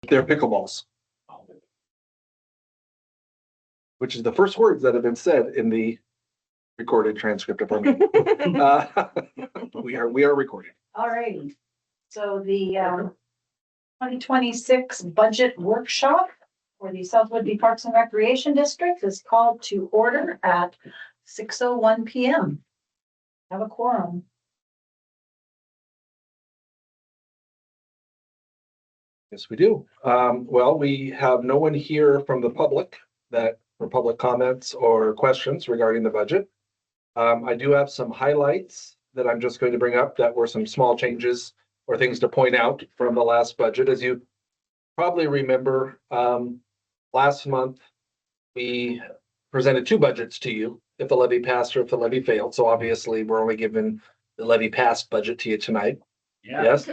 They're pickleballs, which is the first words that have been said in the recorded transcript of our meeting. We are recording. All righty. So the 2026 budget workshop for the South Whitby Parks and Recreation District is called to order at 6:01 p.m. Have a quorum. Yes, we do. Well, we have no one here from the public for public comments or questions regarding the budget. I do have some highlights that I'm just going to bring up that were some small changes or things to point out from the last budget. As you probably remember, last month we presented two budgets to you, if the levy passed or if the levy failed. So obviously we're only giving the levy passed budget to you tonight. Yeah. Yes,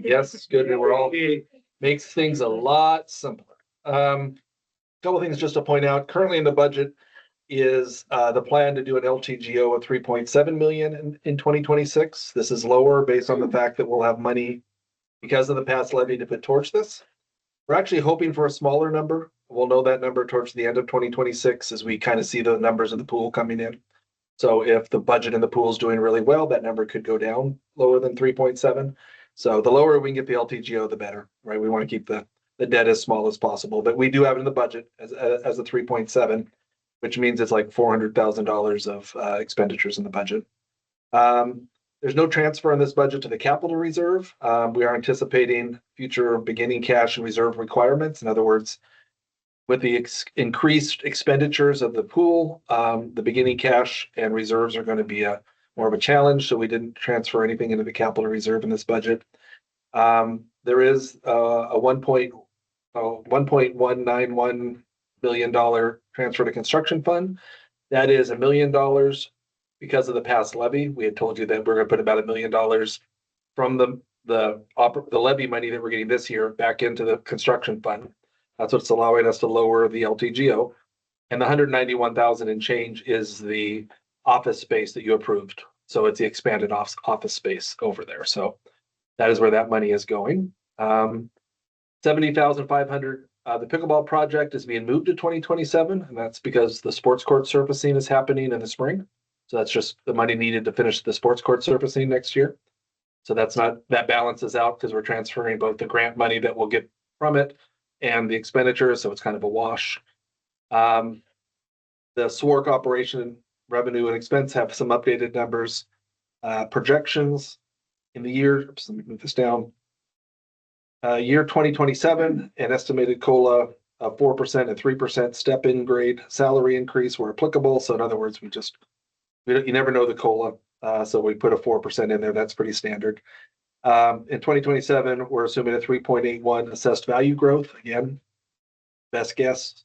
yes, good. We're all makes things a lot simpler. Couple things just to point out. Currently in the budget is the plan to do an LTGO of 3.7 million in 2026. This is lower based on the fact that we'll have money because of the past levy to put towards this. We're actually hoping for a smaller number. We'll know that number towards the end of 2026 as we kind of see the numbers of the pool coming in. So if the budget in the pool is doing really well, that number could go down lower than 3.7. So the lower we can get the LTGO, the better, right? We want to keep the debt as small as possible, but we do have it in the budget as a 3.7, which means it's like $400,000 of expenditures in the budget. There's no transfer in this budget to the capital reserve. We are anticipating future beginning cash and reserve requirements. In other words, with the increased expenditures of the pool, the beginning cash and reserves are going to be more of a challenge. So we didn't transfer anything into the capital reserve in this budget. There is a $1.191 billion transfer to construction fund. That is $1 million because of the past levy. We had told you that we're going to put about $1 million from the levy money that we're getting this year back into the construction fund. That's what's allowing us to lower the LTGO. And the 191,000 and change is the office space that you approved. So it's the expanded office space over there. So that is where that money is going. 70,500. The pickleball project is being moved to 2027, and that's because the sports court surfacing is happening in the spring. So that's just the money needed to finish the sports court surfacing next year. So that balances out because we're transferring both the grant money that we'll get from it and the expenditures. So it's kind of a wash. The SWPRD operation revenue and expense have some updated numbers. Projections in the year, let me move this down. Year 2027, an estimated COLA of 4% and 3% step-in grade salary increase were applicable. So in other words, you never know the COLA. So we put a 4% in there. That's pretty standard. In 2027, we're assuming a 3.81 assessed value growth. Again, best guess.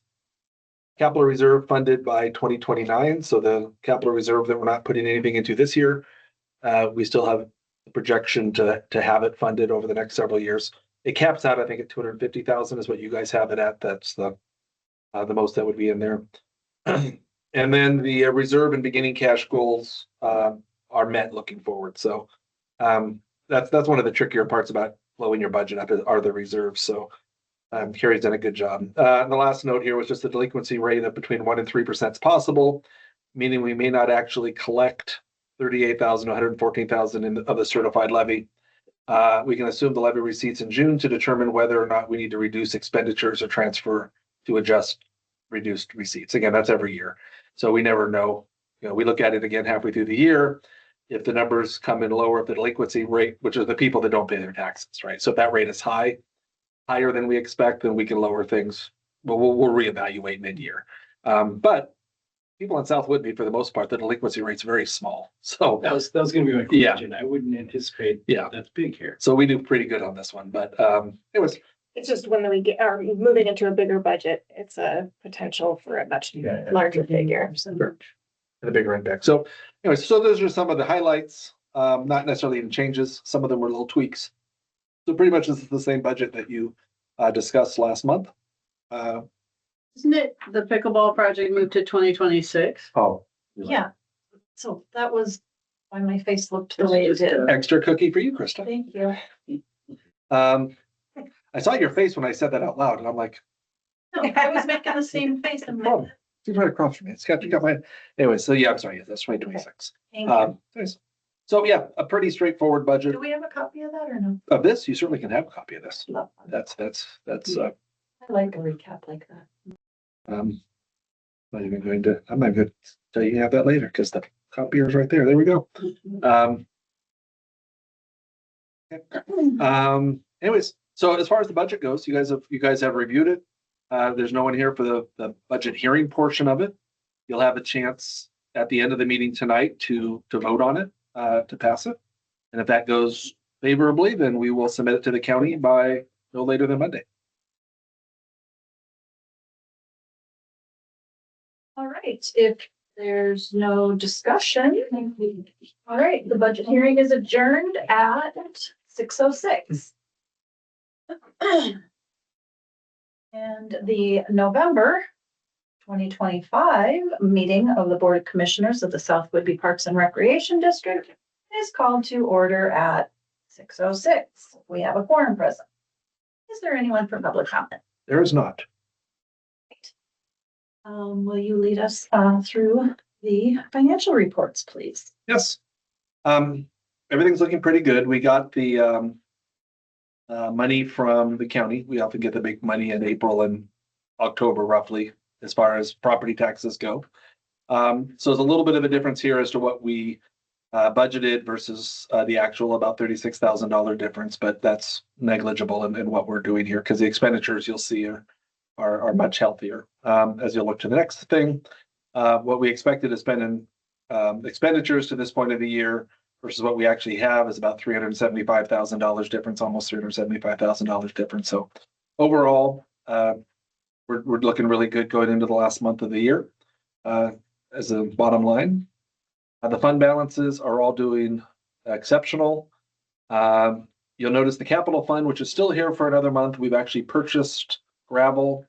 Capital reserve funded by 2029. So the capital reserve that we're not putting anything into this year, we still have the projection to have it funded over the next several years. It caps out, I think, at 250,000 is what you guys have it at. That's the most that would be in there. And then the reserve and beginning cash goals are met looking forward. So that's one of the trickier parts about blowing your budget up are the reserves. So Carrie's done a good job. The last note here was just the delinquency rate of between 1% and 3% is possible, meaning we may not actually collect 38,000 to 114,000 of the certified levy. We can assume the levy receipts in June to determine whether or not we need to reduce expenditures or transfer to adjust reduced receipts. Again, that's every year. So we never know. We look at it again halfway through the year. If the numbers come in lower, if the delinquency rate, which is the people that don't pay their taxes, right? So if that rate is higher than we expect, then we can lower things. But we'll reevaluate mid-year. But people in South Whitby, for the most part, the delinquency rate's very small. So that was going to be my question. I wouldn't anticipate that's big here. So we do pretty good on this one. But it's just when we are moving into a bigger budget, it's a potential for a much larger figure. Sure. And a bigger impact. So anyways, so those are some of the highlights, not necessarily even changes. Some of them were little tweaks. So pretty much this is the same budget that you discussed last month. Isn't it the pickleball project moved to 2026? Oh, Yeah. So that was why my face looked the way it did. extra cookie for you, Krista. Thank you. I saw your face when I said that out loud and I'm like, No, I was making the same face. no problem. It's right across from me. It's got my, anyway, so yeah, I'm sorry. Yeah, that's 2026. Thank you. Nice. So yeah, a pretty straightforward budget Do we have a copy of that or no? of this. You certainly can have a copy of this. Love that. That's, I like a recap like that. not even going to, I'm not going to tell you have that later because the copier is right there. There we go. Anyways, so as far as the budget goes, you guys have reviewed it. There's no one here for the budget hearing portion of it. You'll have a chance at the end of the meeting tonight to vote on it, to pass it. And if that goes favorably, then we will submit it to the county by no later than Monday. All right, if there's no discussion, all right, the budget hearing is adjourned at 6:06. And the November 2025 meeting of the Board of Commissioners of the South Whidbey Parks and Recreation District is called to order at 6:06. We have a quorum present. Is there anyone for public comment? There is not. Will you lead us through the financial reports, please? Yes. Everything's looking pretty good. We got the money from the county. We often get the big money in April and October roughly, as far as property taxes go. So there's a little bit of a difference here as to what we budgeted versus the actual about $36,000 difference, but that's negligible in what we're doing here because the expenditures you'll see are much healthier. As you'll look to the next thing, what we expected to spend in expenditures to this point of the year versus what we actually have is about $375,000 difference, almost $375,000 difference. So overall, we're looking really good going into the last month of the year. As a bottom line, the fund balances are all doing exceptional. You'll notice the capital fund, which is still here for another month. We've actually purchased gravel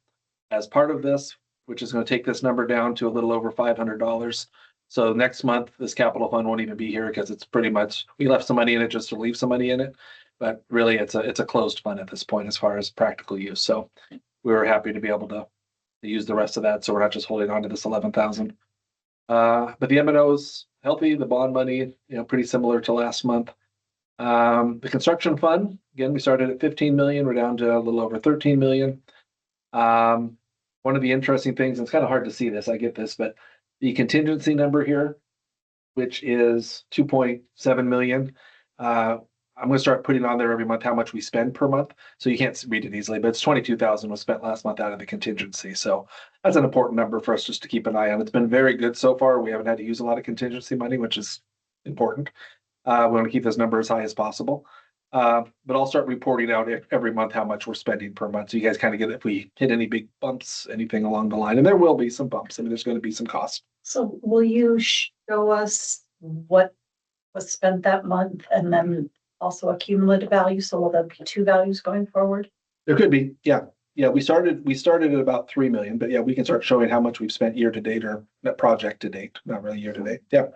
as part of this, which is going to take this number down to a little over $500. So next month, this capital fund won't even be here because it's pretty much, we left some money in it just to leave some money in it. But really, it's a closed fund at this point as far as practical use. So we were happy to be able to use the rest of that. So we're not just holding on to this 11,000. But the M&O's healthy. The bond money, pretty similar to last month. The construction fund, again, we started at 15 million. We're down to a little over 13 million. One of the interesting things, and it's kind of hard to see this, I get this, but the contingency number here, which is 2.7 million. I'm going to start putting on there every month how much we spend per month. So you can't read it easily, but it's 22,000 was spent last month out of the contingency. So that's an important number for us just to keep an eye on. It's been very good so far. We haven't had to use a lot of contingency money, which is important. We want to keep this number as high as possible. But I'll start reporting out every month how much we're spending per month. So you guys kind of get if we hit any big bumps, anything along the line. And there will be some bumps. I mean, there's going to be some costs. So will you show us what was spent that month and then also a cumulative value? So will there be two values going forward? There could be, yeah. Yeah, we started at about 3 million, but yeah, we can start showing how much we've spent year to date or that project to date, not really year to date. Yeah.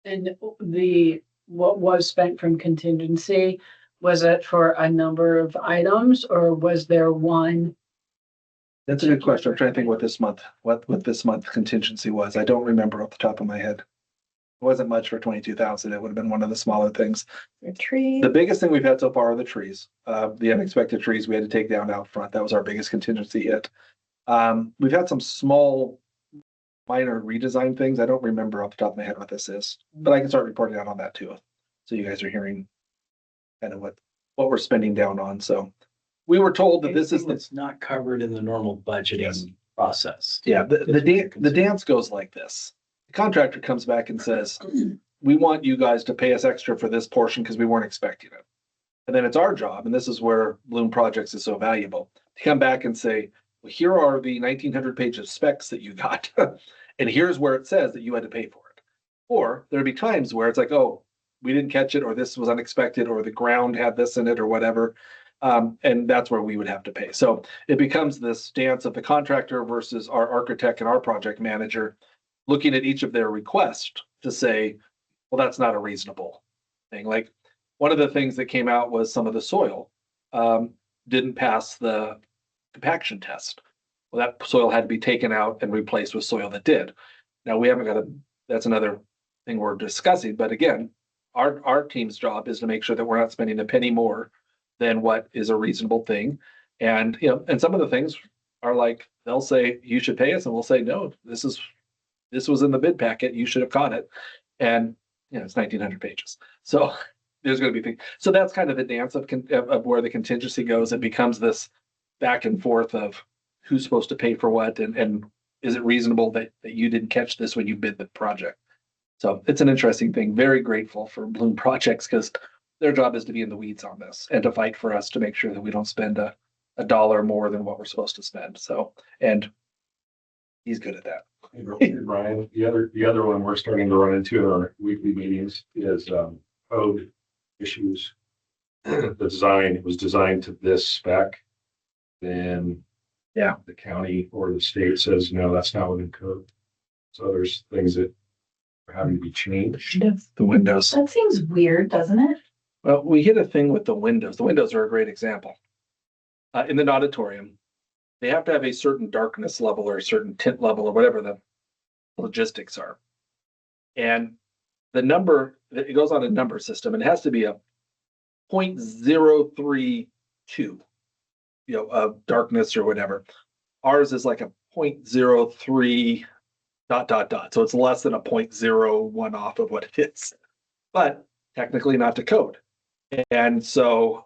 And what was spent from contingency, was it for a number of items or was there one? That's a good question. I'm trying to think what this month contingency was. I don't remember off the top of my head. It wasn't much for 22,000. It would have been one of the smaller things. The trees. The biggest thing we've had so far are the trees. The unexpected trees we had to take down out front. That was our biggest contingency hit. We've had some small minor redesign things. I don't remember off the top of my head what this is, but I can start reporting out on that too. So you guys are hearing kind of what we're spending down on. So we were told that this is that's not covered in the normal budgeting process. Yeah, the dance goes like this. The contractor comes back and says, we want you guys to pay us extra for this portion because we weren't expecting it. And then it's our job, and this is where Bloom Projects is so valuable, to come back and say, well, here are the 1,900 pages specs that you got, and here's where it says that you had to pay for it. Or there'd be times where it's like, oh, we didn't catch it, or this was unexpected, or the ground had this in it, or whatever. And that's where we would have to pay. So it becomes this dance of the contractor versus our architect and our project manager looking at each of their requests to say, well, that's not a reasonable thing. Like one of the things that came out was some of the soil. didn't pass the compaction test. Well, that soil had to be taken out and replaced with soil that did. Now we haven't got that's another thing we're discussing, but again, our team's job is to make sure that we're not spending a penny more than what is a reasonable thing. And, and some of the things are like, they'll say, you should pay us. And we'll say, no, this was in the bid packet. You should have caught it. And, it's 1900 pages. So there's going to be things. So that's kind of the dance of where the contingency goes. It becomes this back and forth of who's supposed to pay for what. And is it reasonable that you didn't catch this when you bid the project? So it's an interesting thing. Very grateful for Bloom Projects because their job is to be in the weeds on this and to fight for us to make sure that we don't spend a dollar more than what we're supposed to spend. So, and he's good at that. Hey, Brian, the other one we're starting to run into in our weekly meetings is code issues. The design, it was designed to this spec. Then the county or the state says, no, that's not within code. So there's things that are having to be changed. The windows. That seems weird, doesn't it? Well, we hit a thing with the windows. The windows are a great example. In the auditorium, they have to have a certain darkness level or a certain tint level or whatever the logistics are. And the number, it goes on a number system, and it has to be a 0.032, of darkness or whatever. Ours is like a 0.03 ... So it's less than a 0.01 off of what it is, but technically not to code. And so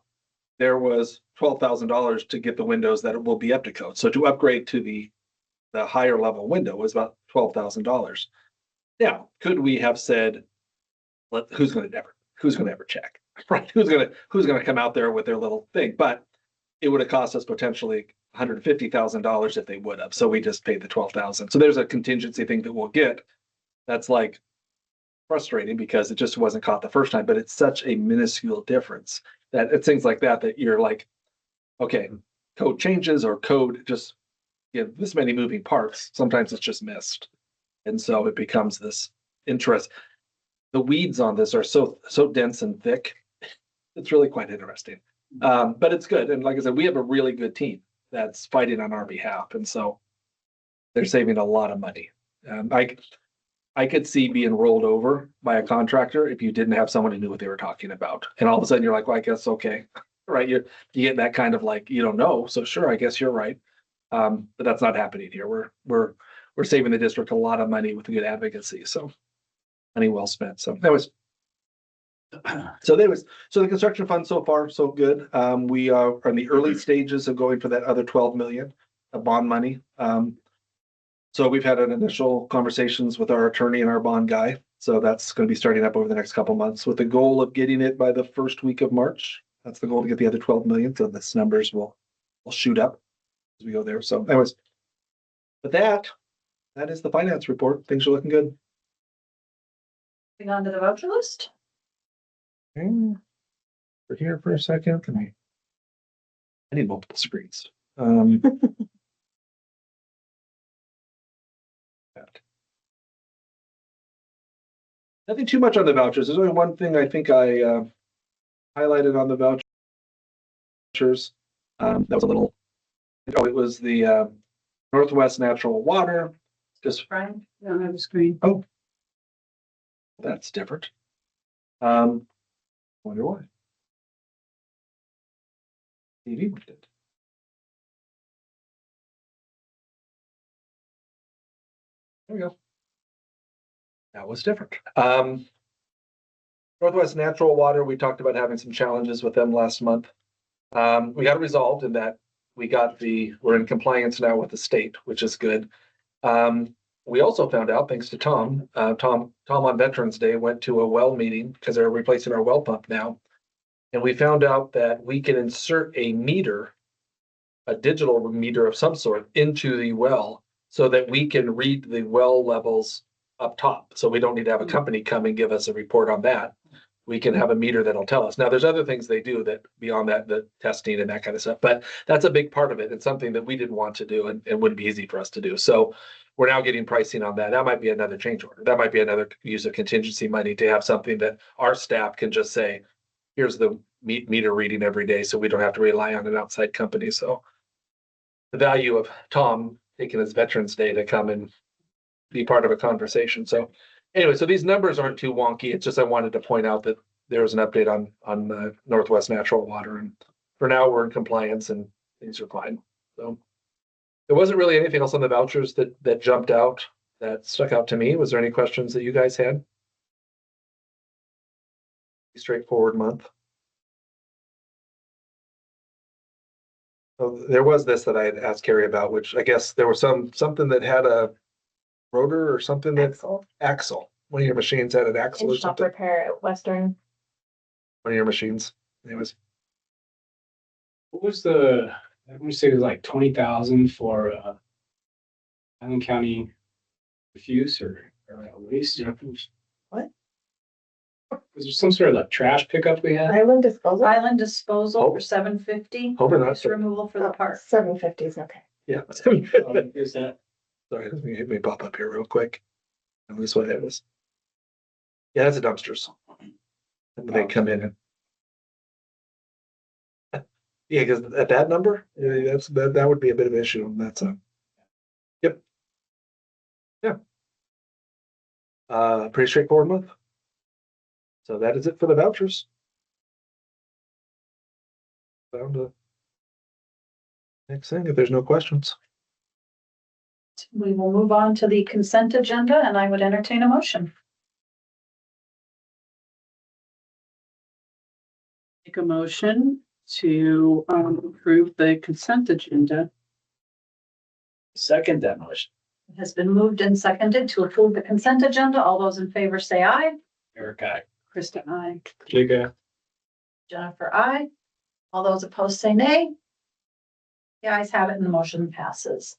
there was $12,000 to get the windows that will be up to code. So to upgrade to the higher level window was about $12,000. Now, could we have said, who's going to ever check, right? Who's going to come out there with their little thing? But it would have cost us potentially $150,000 if they would have. So we just paid the $12,000. So there's a contingency thing that we'll get. That's like frustrating because it just wasn't caught the first time, but it's such a minuscule difference that it's things like that you're like, okay, code changes or code just this many moving parts. Sometimes it's just missed. And so it becomes this interest. The weeds on this are so dense and thick. It's really quite interesting. But it's good. And like I said, we have a really good team that's fighting on our behalf. And so they're saving a lot of money. I could see being rolled over by a contractor if you didn't have someone who knew what they were talking about. And all of a sudden you're like, well, I guess, okay, right. You get that kind of like, you don't know. So sure, I guess you're right. But that's not happening here. We're saving the district a lot of money with good advocacy. So money well spent. So that was, so the construction fund so far, so good. We are in the early stages of going for that other 12 million of bond money. So we've had an initial conversations with our attorney and our bond guy. So that's going to be starting up over the next couple months with the goal of getting it by the first week of March. That's the goal, to get the other 12 million. So this numbers will shoot up as we go there. So anyways, but that is the finance report. Things are looking good. Moving on to the voucher list. Okay. We're here for a second. I need multiple screens. Nothing too much on the vouchers. There's only one thing I think I highlighted on the vouchers. That was a little, it was the Northwest Natural Water. Just Brian, I don't have a screen. Oh, that's different. Wonder why. TV with it. There we go. That was different. Northwest Natural Water, we talked about having some challenges with them last month. We got it resolved in that we're in compliance now with the state, which is good. We also found out, thanks to Tom on Veterans Day went to a well meeting because they're replacing our well pump now. And we found out that we can insert a meter, a digital meter of some sort, into the well so that we can read the well levels up top. So we don't need to have a company come and give us a report on that. We can have a meter that'll tell us. Now, there's other things they do that beyond that, the testing and that kind of stuff, but that's a big part of it. It's something that we didn't want to do and wouldn't be easy for us to do. So we're now getting pricing on that. That might be another change order. That might be another use of contingency money to have something that our staff can just say, here's the meter reading every day, so we don't have to rely on an outside company. So the value of Tom taking his Veterans Day to come and be part of a conversation. So anyway, so these numbers aren't too wonky. It's just I wanted to point out that there was an update on Northwest Natural Water, and for now we're in compliance and things are fine. So there wasn't really anything else on the vouchers that jumped out that stuck out to me. Was there any questions that you guys had? Straightforward month. So there was this that I had asked Carrie about, which I guess there was something that had a rotor or something that axle. One of your machines had an axle or In-shop something. repair at Western. One of your machines. Anyways, What was the, I want to say it was like 20,000 for Island County refuse or waste. What? Was there some sort of like trash pickup we had? Island disposal. Island disposal Oh. for $750. Hoping not. Waste removal for the park. 750 is okay. yeah. Is that? Sorry, let me pop up here real quick. And this what it was. Yeah, that's the dumpsters. And they come in and yeah, because at that number, that would be a bit of an issue. And that's yep. Yeah. Pretty straightforward month. So that is it for the vouchers. Down to next thing, if there's no questions. We will move on to the consent agenda, and I would entertain a motion. Make a motion to approve the consent agenda. Second that motion. It has been moved and seconded to approve the consent agenda. All those in favor say aye. Eric, I. Krista, I. Jacob. Jennifer, aye. All those opposed say nay. The ayes have it and the motion passes.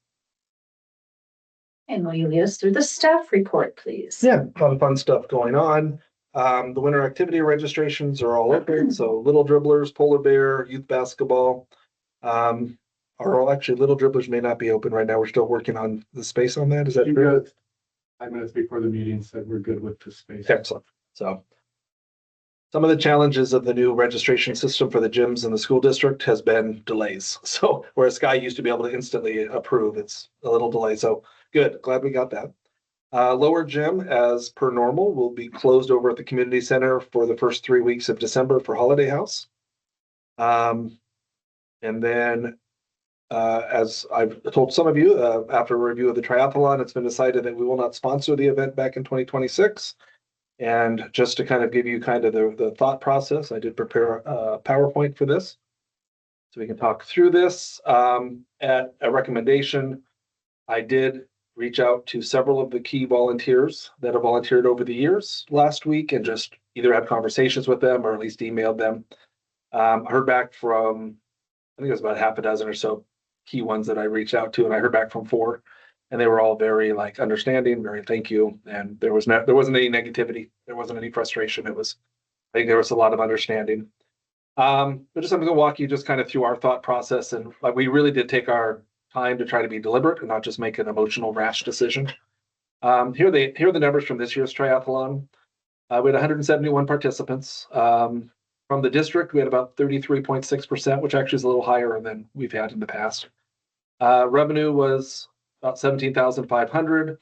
And will you lead us through the staff report, please? Yeah, a lot of fun stuff going on. The winter activity registrations are all open. So Little Dribblers, Polar Bear, youth basketball. Are all actually Little Dribblers may not be open right now. We're still working on the space on that. Is that true? 5 minutes before the meeting said we're good with the space. Excellent. So some of the challenges of the new registration system for the gyms in the school district has been delays. So whereas Sky used to be able to instantly approve, it's a little delay. So good. Glad we got that. Lower gym, as per normal, will be closed over at the community center for the first 3 weeks of December for Holiday House. And then, as I've told some of you, after a review of the triathlon, it's been decided that we will not sponsor the event back in 2026. And just to kind of give you kind of the thought process, I did prepare a PowerPoint for this. So we can talk through this. At a recommendation, I did reach out to several of the key volunteers that have volunteered over the years last week and just either had conversations with them or at least emailed them. Heard back from, I think it was about half a dozen or so key ones that I reached out to, and I heard back from 4, and they were all very like understanding, very thank you. And there wasn't any negativity. There wasn't any frustration. I think there was a lot of understanding. But just I'm going to walk you just kind of through our thought process, and like we really did take our time to try to be deliberate and not just make an emotional rash decision. Here are the numbers from this year's triathlon. We had 171 participants. From the district, we had about 33.6%, which actually is a little higher than we've had in the past. Revenue was about 17,500.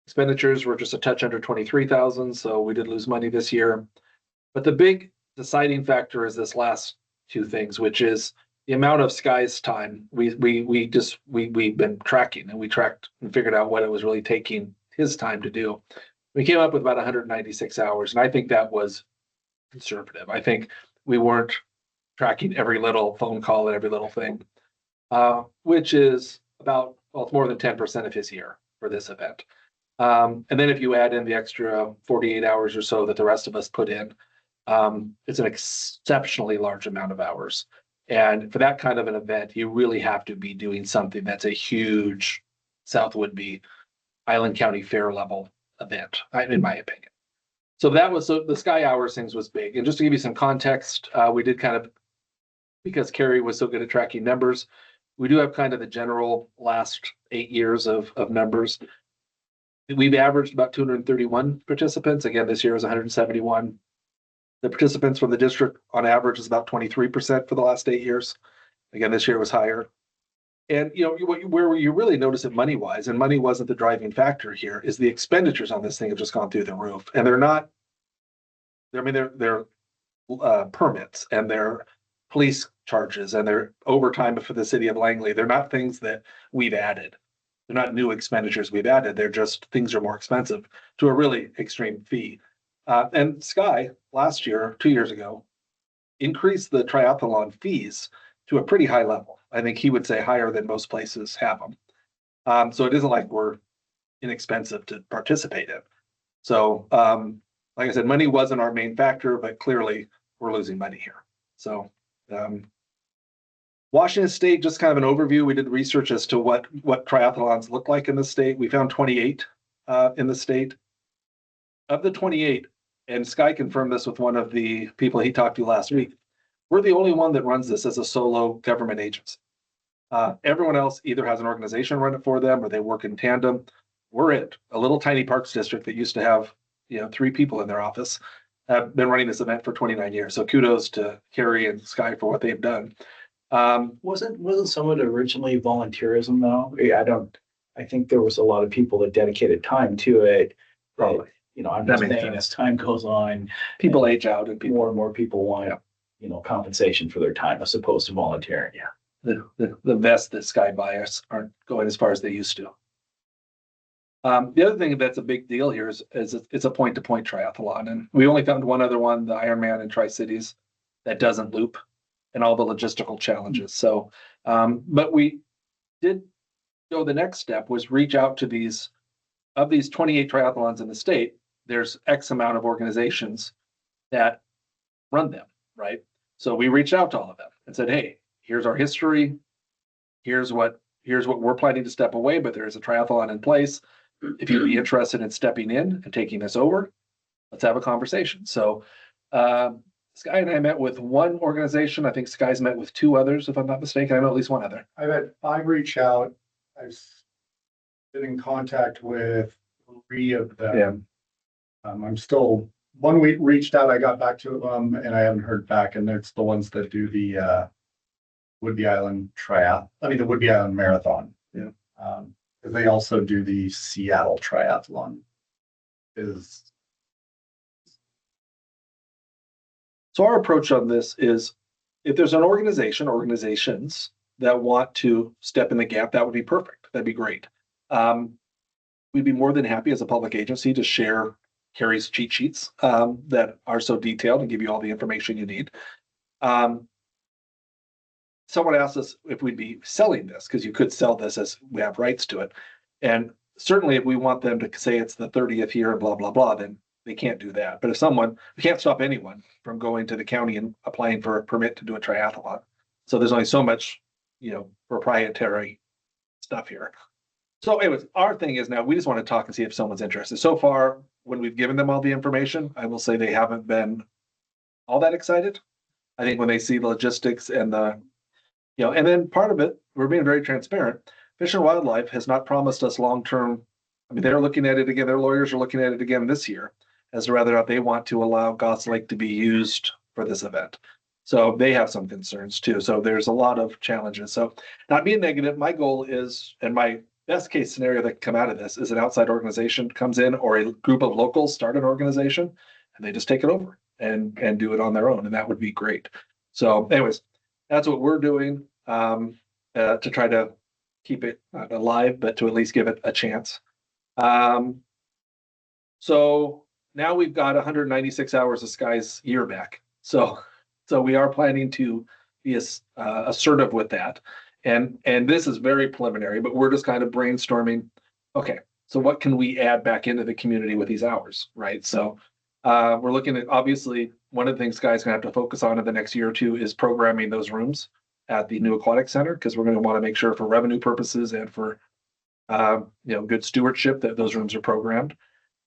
Expenditures were just a touch under 23,000, so we did lose money this year. But the big deciding factor is this last 2 things, which is the amount of Sky's time. We've been tracking, and we tracked and figured out what it was really taking his time to do. We came up with about 196 hours, and I think that was conservative. I think we weren't tracking every little phone call and every little thing, which is about, well, it's more than 10% of his year for this event. And then if you add in the extra 48 hours or so that the rest of us put in, it's an exceptionally large amount of hours. And for that kind of an event, you really have to be doing something that's a huge South Woodby Island County Fair level event, in my opinion. So that was, so the Sky Hours things was big. And just to give you some context, we did kind of, because Carrie was so good at tracking numbers, we do have kind of the general last 8 years of numbers. We've averaged about 231 participants. Again, this year was 171. The participants from the district on average is about 23% for the last 8 years. Again, this year was higher. And where you really notice it money wise, and money wasn't the driving factor here, is the expenditures on this thing have just gone through the roof. And they're not, I mean, they're permits and their police charges and their overtime for the city of Langley. They're not things that we've added. They're not new expenditures we've added. They're just things are more expensive to a really extreme fee. And Sky last year, 2 years ago, increased the triathlon fees to a pretty high level. I think he would say higher than most places have them. So it isn't like we're inexpensive to participate in. So like I said, money wasn't our main factor, but clearly we're losing money here. So Washington State, just kind of an overview. We did research as to what triathlons look like in the state. We found 28 in the state. Of the 28, and Sky confirmed this with one of the people he talked to last week, we're the only one that runs this as a solo government agency. Everyone else either has an organization run it for them or they work in tandem. We're it. A little tiny parks district that used to have 3 people in their office have been running this event for 29 years. So kudos to Carrie and Sky for what they've done. Wasn't some of it originally volunteerism though? I think there was a lot of people that dedicated time to it. Probably. I'm That just makes saying sense. as time goes on, People age out and people, more and more people want, compensation for their time as opposed to volunteering. the vests that Sky buys aren't going as far as they used to. The other thing that's a big deal here is it's a point-to-point triathlon, and we only found one other one, the Ironman in Tri-Cities, that doesn't loop, and all the logistical challenges. So, but we did go the next step was reach out to these 28 triathlons in the state. There's X amount of organizations that run them, right? So we reached out to all of them and said, hey, here's our history. Here's what we're planning to step away, but there's a triathlon in place. If you'd be interested in stepping in and taking this over, let's have a conversation. So Sky and I met with one organization. I think Sky's met with 2 others, if I'm not mistaken. I know at least one other. I've had 5 reach out. I've been in contact with 3 of them. I'm still, one week reached out, I got back to them and I haven't heard back. And it's the ones that do the Woodby Island the Woodby Island Marathon. Yeah. They also do the Seattle Triathlon. So our approach on this is if there's an organizations that want to step in the gap, that would be perfect. That'd be great. We'd be more than happy as a public agency to share Carrie's cheat sheets that are so detailed and give you all the information you need. Someone asked us if we'd be selling this, because you could sell this as we have rights to it. And certainly if we want them to say it's the 30th year and blah, blah, blah, then they can't do that. But if we can't stop anyone from going to the county and applying for a permit to do a triathlon. So there's only so much, proprietary stuff here. So anyways, our thing is now we just want to talk and see if someone's interested. So far, when we've given them all the information, I will say they haven't been all that excited. I think when they see the logistics and and then part of it, we're being very transparent. Fish and Wildlife has not promised us long-term. I mean, they're looking at it again. Their lawyers are looking at it again this year as to whether or not they want to allow Goss Lake to be used for this event. So they have some concerns too. So there's a lot of challenges. So not being negative, my goal is, and my best case scenario that can come out of this is an outside organization comes in or a group of locals start an organization and they just take it over and do it on their own. And that would be great. So anyways, that's what we're doing to try to keep it not alive, but to at least give it a chance. So now we've got 196 hours of Sky's year back. So we are planning to be assertive with that. And this is very preliminary, but we're just kind of brainstorming. Okay, so what can we add back into the community with these hours, right? So we're looking at, obviously, one of the things Sky's gonna have to focus on in the next year or 2 is programming those rooms at the new aquatic center, because we're going to want to make sure for revenue purposes and for good stewardship that those rooms are programmed.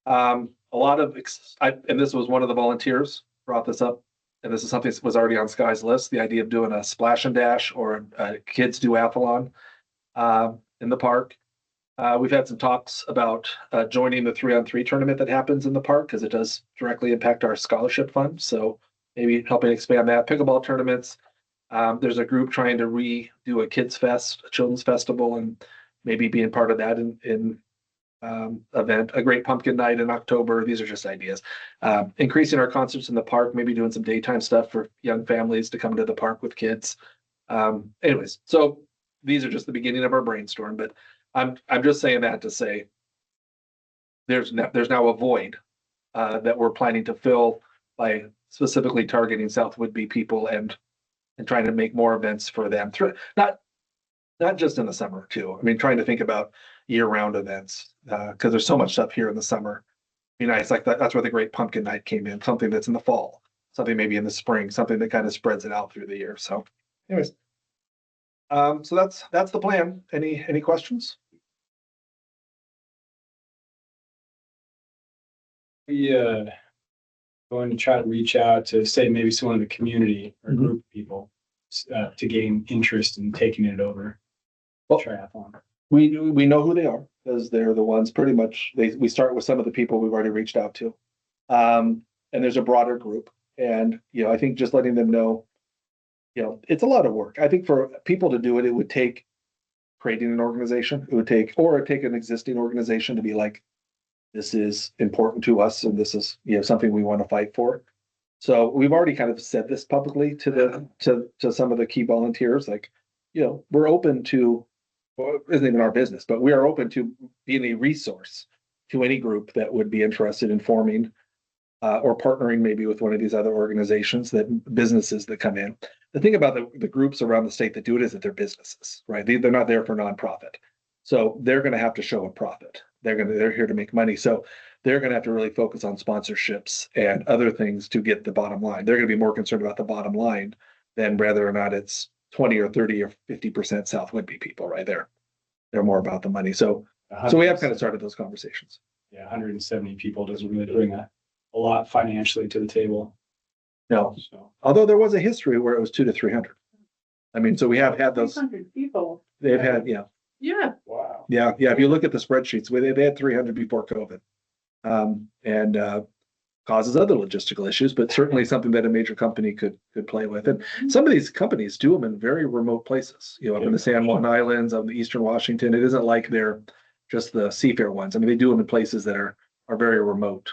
A lot of and this was one of the volunteers brought this up, and this is something that was already on Sky's list, the idea of doing a splash and dash or a kids duathlon in the park. We've had some talks about joining the 3-on-3 tournament that happens in the park because it does directly impact our scholarship fund. So maybe helping expand that. Pickleball tournaments. There's a group trying to redo a kids fest, a children's festival, and maybe being part of that in event. A great pumpkin night in October. These are just ideas. Increasing our concerts in the park, maybe doing some daytime stuff for young families to come to the park with kids. Anyways, so these are just the beginning of our brainstorm, but I'm just saying that to say there's now a void that we're planning to fill by specifically targeting South Whidbey people and trying to make more events for them through not just in the summer too. I mean, trying to think about year-round events because there's so much stuff here in the summer. Be nice, like that's where the Great Pumpkin Night came in. Something that's in the fall, something maybe in the spring, something that kind of spreads it out through the year. So, anyways, so that's the plan. Any questions? We going to try to reach out to say maybe someone in the community or group of people to gain interest in taking it over. Well, triathlon. We know who they are because they're the ones pretty much. We start with some of the people we've already reached out to, and there's a broader group. And I think just letting them know, it's a lot of work. I think for people to do it, it would take creating an organization. It would take an existing organization to be like, this is important to us, and this is something we want to fight for. So we've already kind of said this publicly to some of the key volunteers, like, we're open to. Well, it isn't even our business, but we are open to being a resource to any group that would be interested in forming or partnering maybe with one of these other organizations businesses that come in. The thing about the groups around the state that do it is that they're businesses, right? They're not there for nonprofit. So they're going to have to show a profit. They're here to make money. So they're going to have to really focus on sponsorships and other things to get the bottom line. They're going to be more concerned about the bottom line than whether or not it's 20 or 30 or 50% South Whidbey people right there. They're more about the money. So we have kind of started those conversations. Yeah, 170 people doesn't really bring a lot financially to the table. No, So although there was a history where it was 200 to 300. I mean, so we have had those. 300 people. They've had, Yeah. wow. Yeah. If you look at the spreadsheets, they had 300 before COVID, and causes other logistical issues, but certainly something that a major company could play with. And some of these companies do them in very remote places, up in the San Juan Islands, on the Eastern Washington. It isn't like they're just the seafair ones. I mean, they do them in places that are very remote.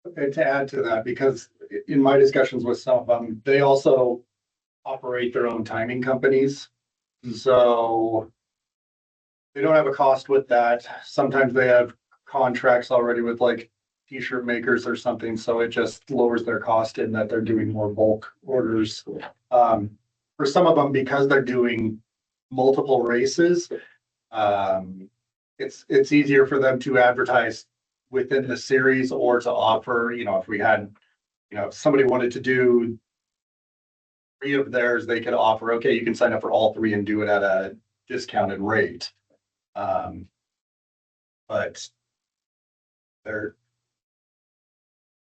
Okay, to add to that, because in my discussions with some of them, they also operate their own timing companies. So they don't have a cost with that. Sometimes they have contracts already with like t-shirt makers or something, so it just lowers their cost in that they're doing more bulk orders. For some of them, because they're doing multiple races, it's easier for them to advertise within the series or to offer, if we had, if somebody wanted to do 3 of theirs, they could offer, okay, you can sign up for all 3 and do it at a discounted rate. But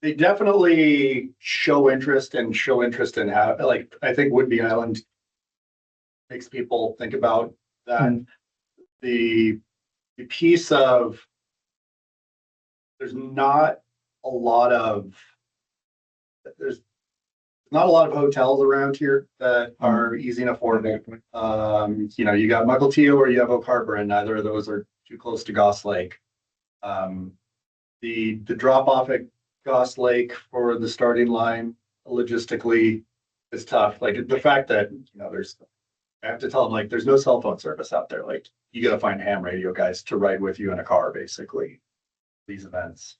they definitely show interest in how, like, I think Whidbey Island makes people think about that. The piece of, there's not a lot of hotels around here that are easy and affordable. You got Mukilteo or you have Oak Harbor, and neither of those are too close to Goss Lake. The drop off at Goss Lake for the starting line logistically is tough. Like the fact that I have to tell them, like, there's no cell phone service out there. Like, you got to find ham radio guys to ride with you in a car, basically. These events.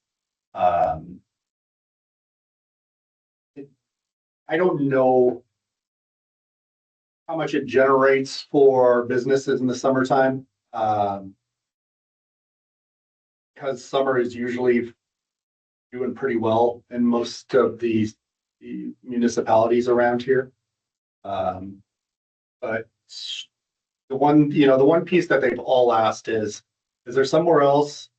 I don't know how much it generates for businesses in the summertime, because summer is usually doing pretty well in most of the municipalities around here. But the one piece that they've all asked is there somewhere else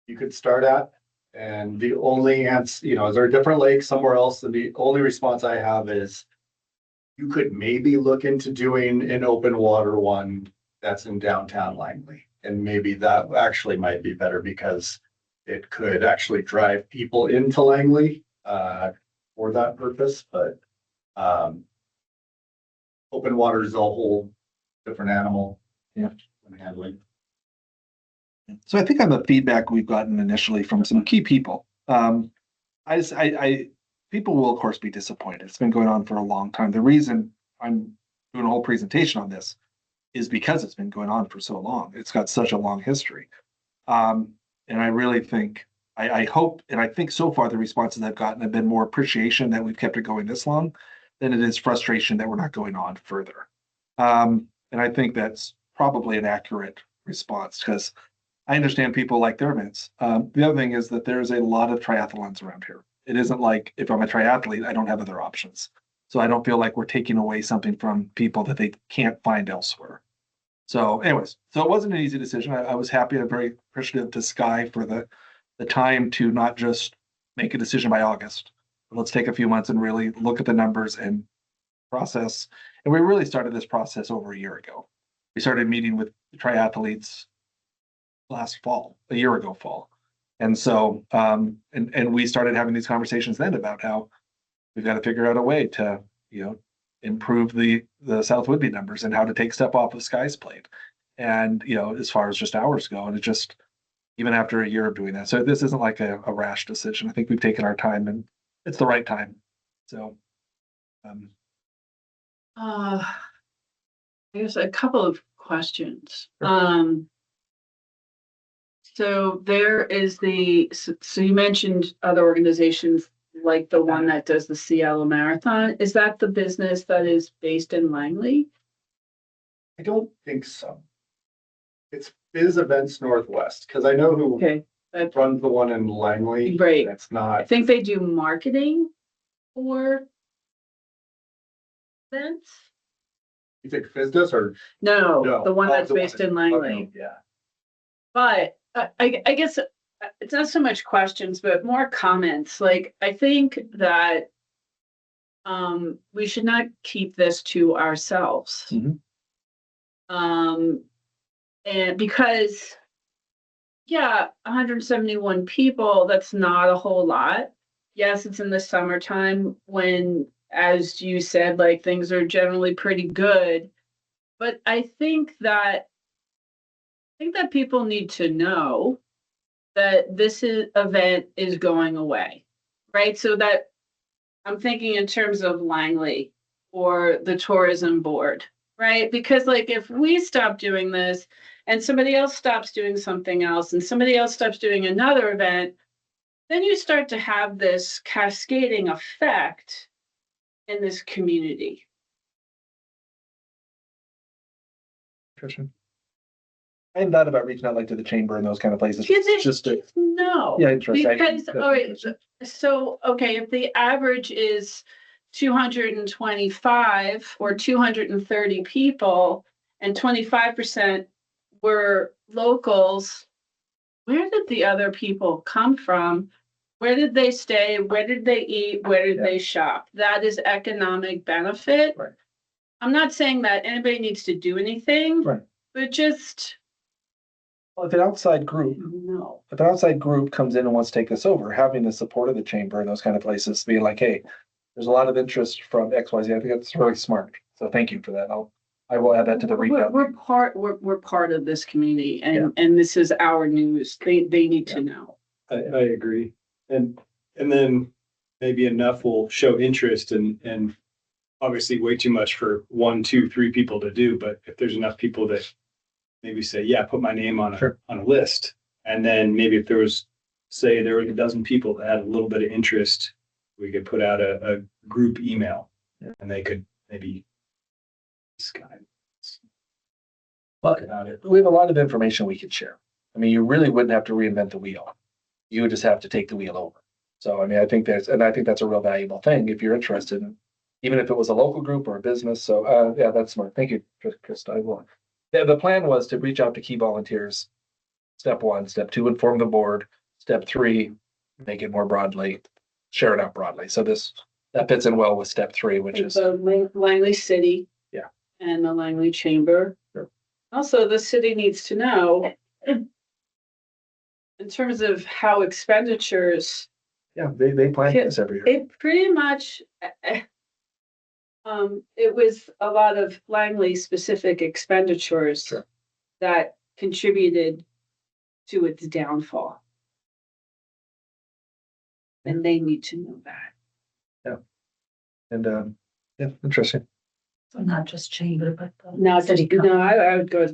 you could start at? And the only answer, is there a different lake somewhere else? And the only response I have is you could maybe look into doing an open water one that's in downtown Langley. And maybe that actually might be better because it could actually drive people into Langley for that purpose, but open water is a whole different animal. Yeah. When handling. So I think on the feedback we've gotten initially from some key people, people will of course be disappointed. It's been going on for a long time. The reason I'm doing a whole presentation on this is because it's been going on for so long. It's got such a long history. And I really think, I hope, and I think so far the responses I've gotten have been more appreciation that we've kept it going this long than it is frustration that we're not going on further. And I think that's probably an accurate response because I understand people like their events. The other thing is that there's a lot of triathlons around here. It isn't like if I'm a triathlete, I don't have other options. So I don't feel like we're taking away something from people that they can't find elsewhere. So anyways, so it wasn't an easy decision. I was happy and very appreciative to Sky for the time to not just make a decision by August. But let's take a few months and really look at the numbers and process. And we really started this process over a year ago. We started meeting with triathletes last fall, a year ago fall. And so, and we started having these conversations then about how we've got to figure out a way to, improve the South Whitby numbers and how to take step off of Sky's plate. And, as far as just hours go, and it just, even after a year of doing that. So this isn't like a rash decision. I think we've taken our time and it's the right time. So, I guess a couple of questions. Sure. So there is so you mentioned other organizations like the one that does the Seattle Marathon. Is that the business that is based in Langley? I don't think so. It's Biz Events Northwest, because I know who Okay, runs the one in Langley. Right. It's I not, think they do marketing for events. you think Fizdus or? No, No. the one Oh, that's the one based in Langley. Yeah. But I guess it's not so much questions, but more comments. Like, I think that we should not keep this to ourselves. Mhm. And because, 171 people, that's not a whole lot. Yes, it's in the summertime when, as you said, like things are generally pretty good. But I think that people need to know that event is going away, right? So that I'm thinking in terms of Langley or the tourism board, right? Because like if we stop doing this and somebody else stops doing something else and somebody else stops doing another event, then you start to have this cascading effect in this community. Christian. I hadn't thought about reaching out like to the chamber and those kind of places. No. Yeah, interesting. Because, all right, so, okay, if the average is 225 or 230 people and 25% were locals, where did the other people come from? Where did they stay? Where did they eat? Where did they shop? That is economic benefit. Right. I'm not saying that anybody needs to do anything, Right. but just Well, if an outside group comes in and wants to take this over, having the support of the chamber and those kind of places, being like, hey, there's a lot of interest from XYZ. I think that's really smart. So thank you for that. I will add that to the recap. We're part of this community and this is our news. They need to know. I agree. And then maybe enough will show interest and obviously way too much for 1, 2, 3 people to do. But if there's enough people that maybe say, yeah, put my name on a list. And then maybe if there was a dozen people that had a little bit of interest, we could put out a group email and they could maybe about it. We have a lot of information we could share. I mean, you really wouldn't have to reinvent the wheel. You would just have to take the wheel over. So, I mean, I think that's a real valuable thing if you're interested in, even if it was a local group or a business. So, that's smart. Thank you, Krista. The plan was to reach out to key volunteers. Step 1, step 2, inform the board. Step 3, make it more broadly, share it out broadly. So that fits in well with step 3, which is the Langley City. Yeah. And the Langley Chamber. Sure. Also, the city needs to know in terms of how expenditures, Yeah, they plan this every year. it pretty much, it was a lot of Langley specific expenditures Sure. that contributed to its downfall. And they need to know that. And, yeah, interesting. So not just chamber, but the Now, city. I would go,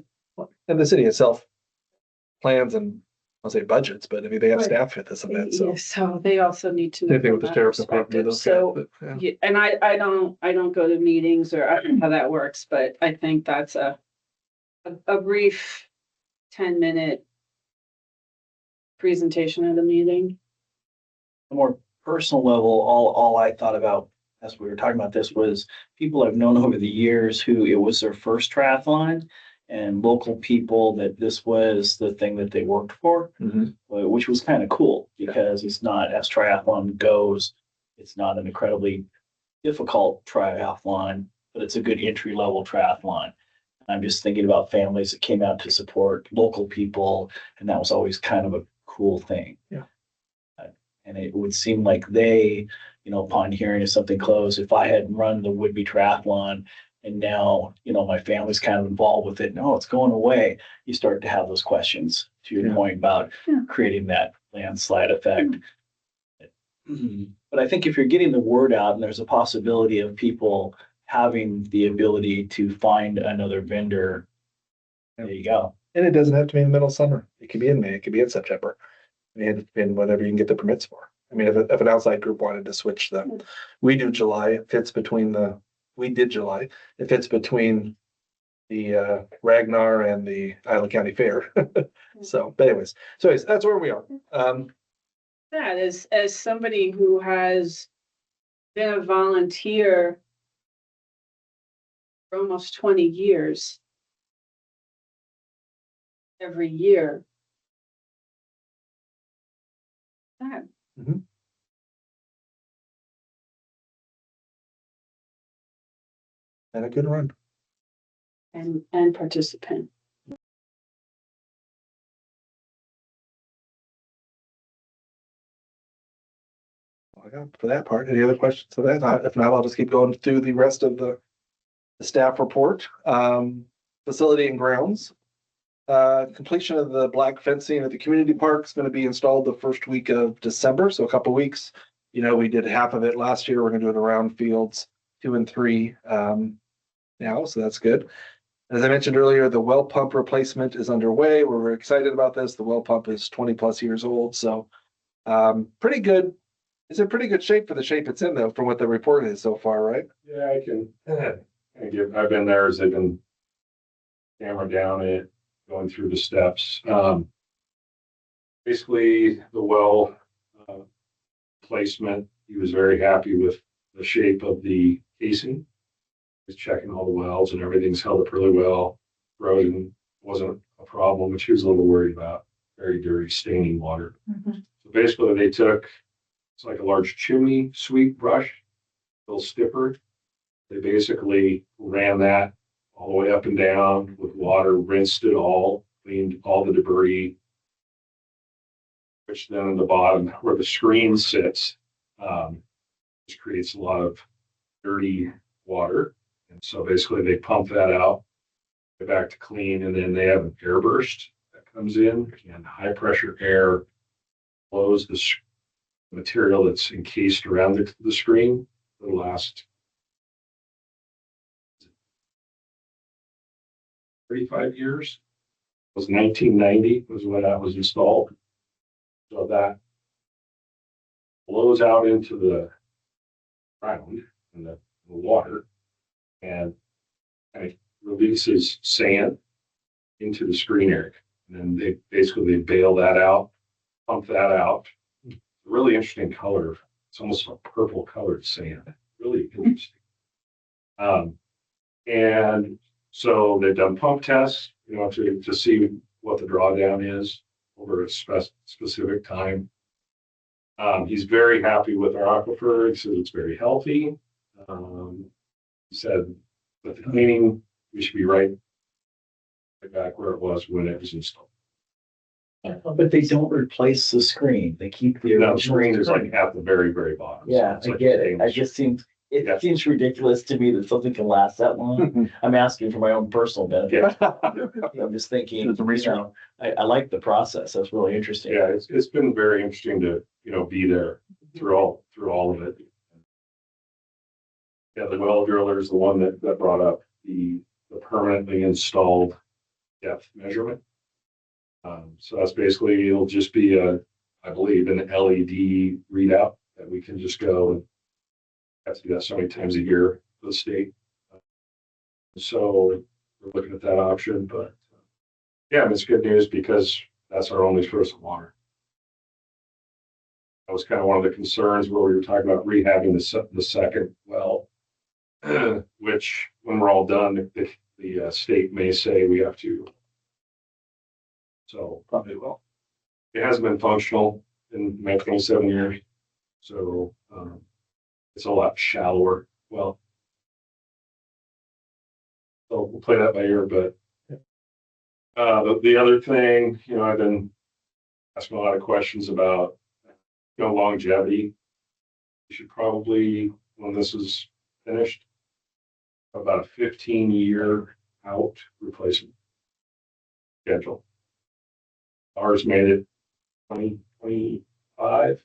And the city itself plans and I'll say budgets, but I mean, they have Right. staff for this and that, so. yeah, so they also need to know. Same thing with from the that sheriff's department, perspective. those So, guys, but, yeah. yeah, and I don't go to meetings or I don't know how that works, but I think that's a brief 10-minute presentation at a meeting. A more personal level, all I thought about as we were talking about this was people I've known over the years who it was their first triathlon and local people that this was the thing that they worked for, Mhm. which was kind of cool because it's not, as triathlon goes, it's not an incredibly difficult triathlon, but it's a good entry level triathlon. I'm just thinking about families that came out to support local people, and that was always kind of a cool thing. Yeah. And it would seem like they, upon hearing of something close, if I had run the would-be triathlon and now, my family's kind of involved with it, no, it's going away. You start to have those questions to your Yeah. point about Yeah. creating that landslide effect. But I think if you're getting the word out and there's a possibility of people having the ability to find another vendor, there you go. And it doesn't have to be in the middle of summer. It could be in May, it could be in September. I mean, it's been whatever you can get the permits for. I mean, if an outside group wanted to switch we do July, it fits between we did July, it fits between the Ragnar and the Island County Fair. So, but anyways, that's where we are. That as somebody who has been a volunteer for almost 20 years, every year. That And a good run. and participant. I got for that part. Any other questions for that? If not, I'll just keep going through the rest of the staff report. Facility and grounds. Completion of the black fencing at the community park is going to be installed the first week of December, so a couple weeks. We did half of it last year. We're going to do it around fields 2 and 3 now, so that's good. As I mentioned earlier, the well pump replacement is underway. We're very excited about this. The well pump is 20 plus years old, so pretty good. It's in pretty good shape for the shape it's in, though, from what the report is so far, right? Yeah, I can I've been there as they've been camera down it, going through the steps. Basically, the well placement, he was very happy with the shape of the casing. He's checking all the wells and everything's held up really well. Erosion wasn't a problem, which he was a little worried about. Very dirty, staining water. Mhm. So basically, they took, it's like a large chimney sweep brush, a little stiffer. They basically ran that all the way up and down with water, rinsed it all, cleaned all the debris, which then at the bottom where the screen sits, just creates a lot of dirty water. And so basically they pump that out, get back to clean, and then they have an air burst that comes in and high pressure air blows the material that's encased around the screen for the last 35 years. It was 1990 was when that was installed. So that blows out into the ground and the water and kind of releases sand into the screen area. And then they bail that out, pump that out. Really interesting color. It's almost a purple colored sand. Really interesting. And so they've done pump tests, to see what the drawdown is over a specific time. He's very happy with our aquifer. He says it's very healthy. He said with the cleaning, we should be right back where it was when it was installed. But they don't replace the screen. They keep the The original screen is like screen. at the very, very bottom. So Yeah, it's I like get a it. I stainless- just seems, Yeah. it seems ridiculous to me that something can last that long. I'm asking for my own personal benefit. I'm just thinking, Do the you research. know, I like the process. That's really interesting. Yeah, it's been very interesting to, be there through all of it. Yeah, the well driller is the one that brought up the permanently installed depth measurement. So that's basically, it'll just be I believe, an LED readout that we can just go and have to do that so many times a year for the state. So we're looking at that option, but yeah, it's good news because that's our only source of water. That was kind of one of the concerns where we were talking about rehabbing the second well, which when we're all done, the state may say we have to. So probably will. It hasn't been functional in my 27 years. So it's a lot shallower. Well, so we'll play that by ear, but the other thing, I've been asking a lot of questions about, longevity. You should probably, when this is finished, about a 15-year out replacement schedule. Ours made it 2025.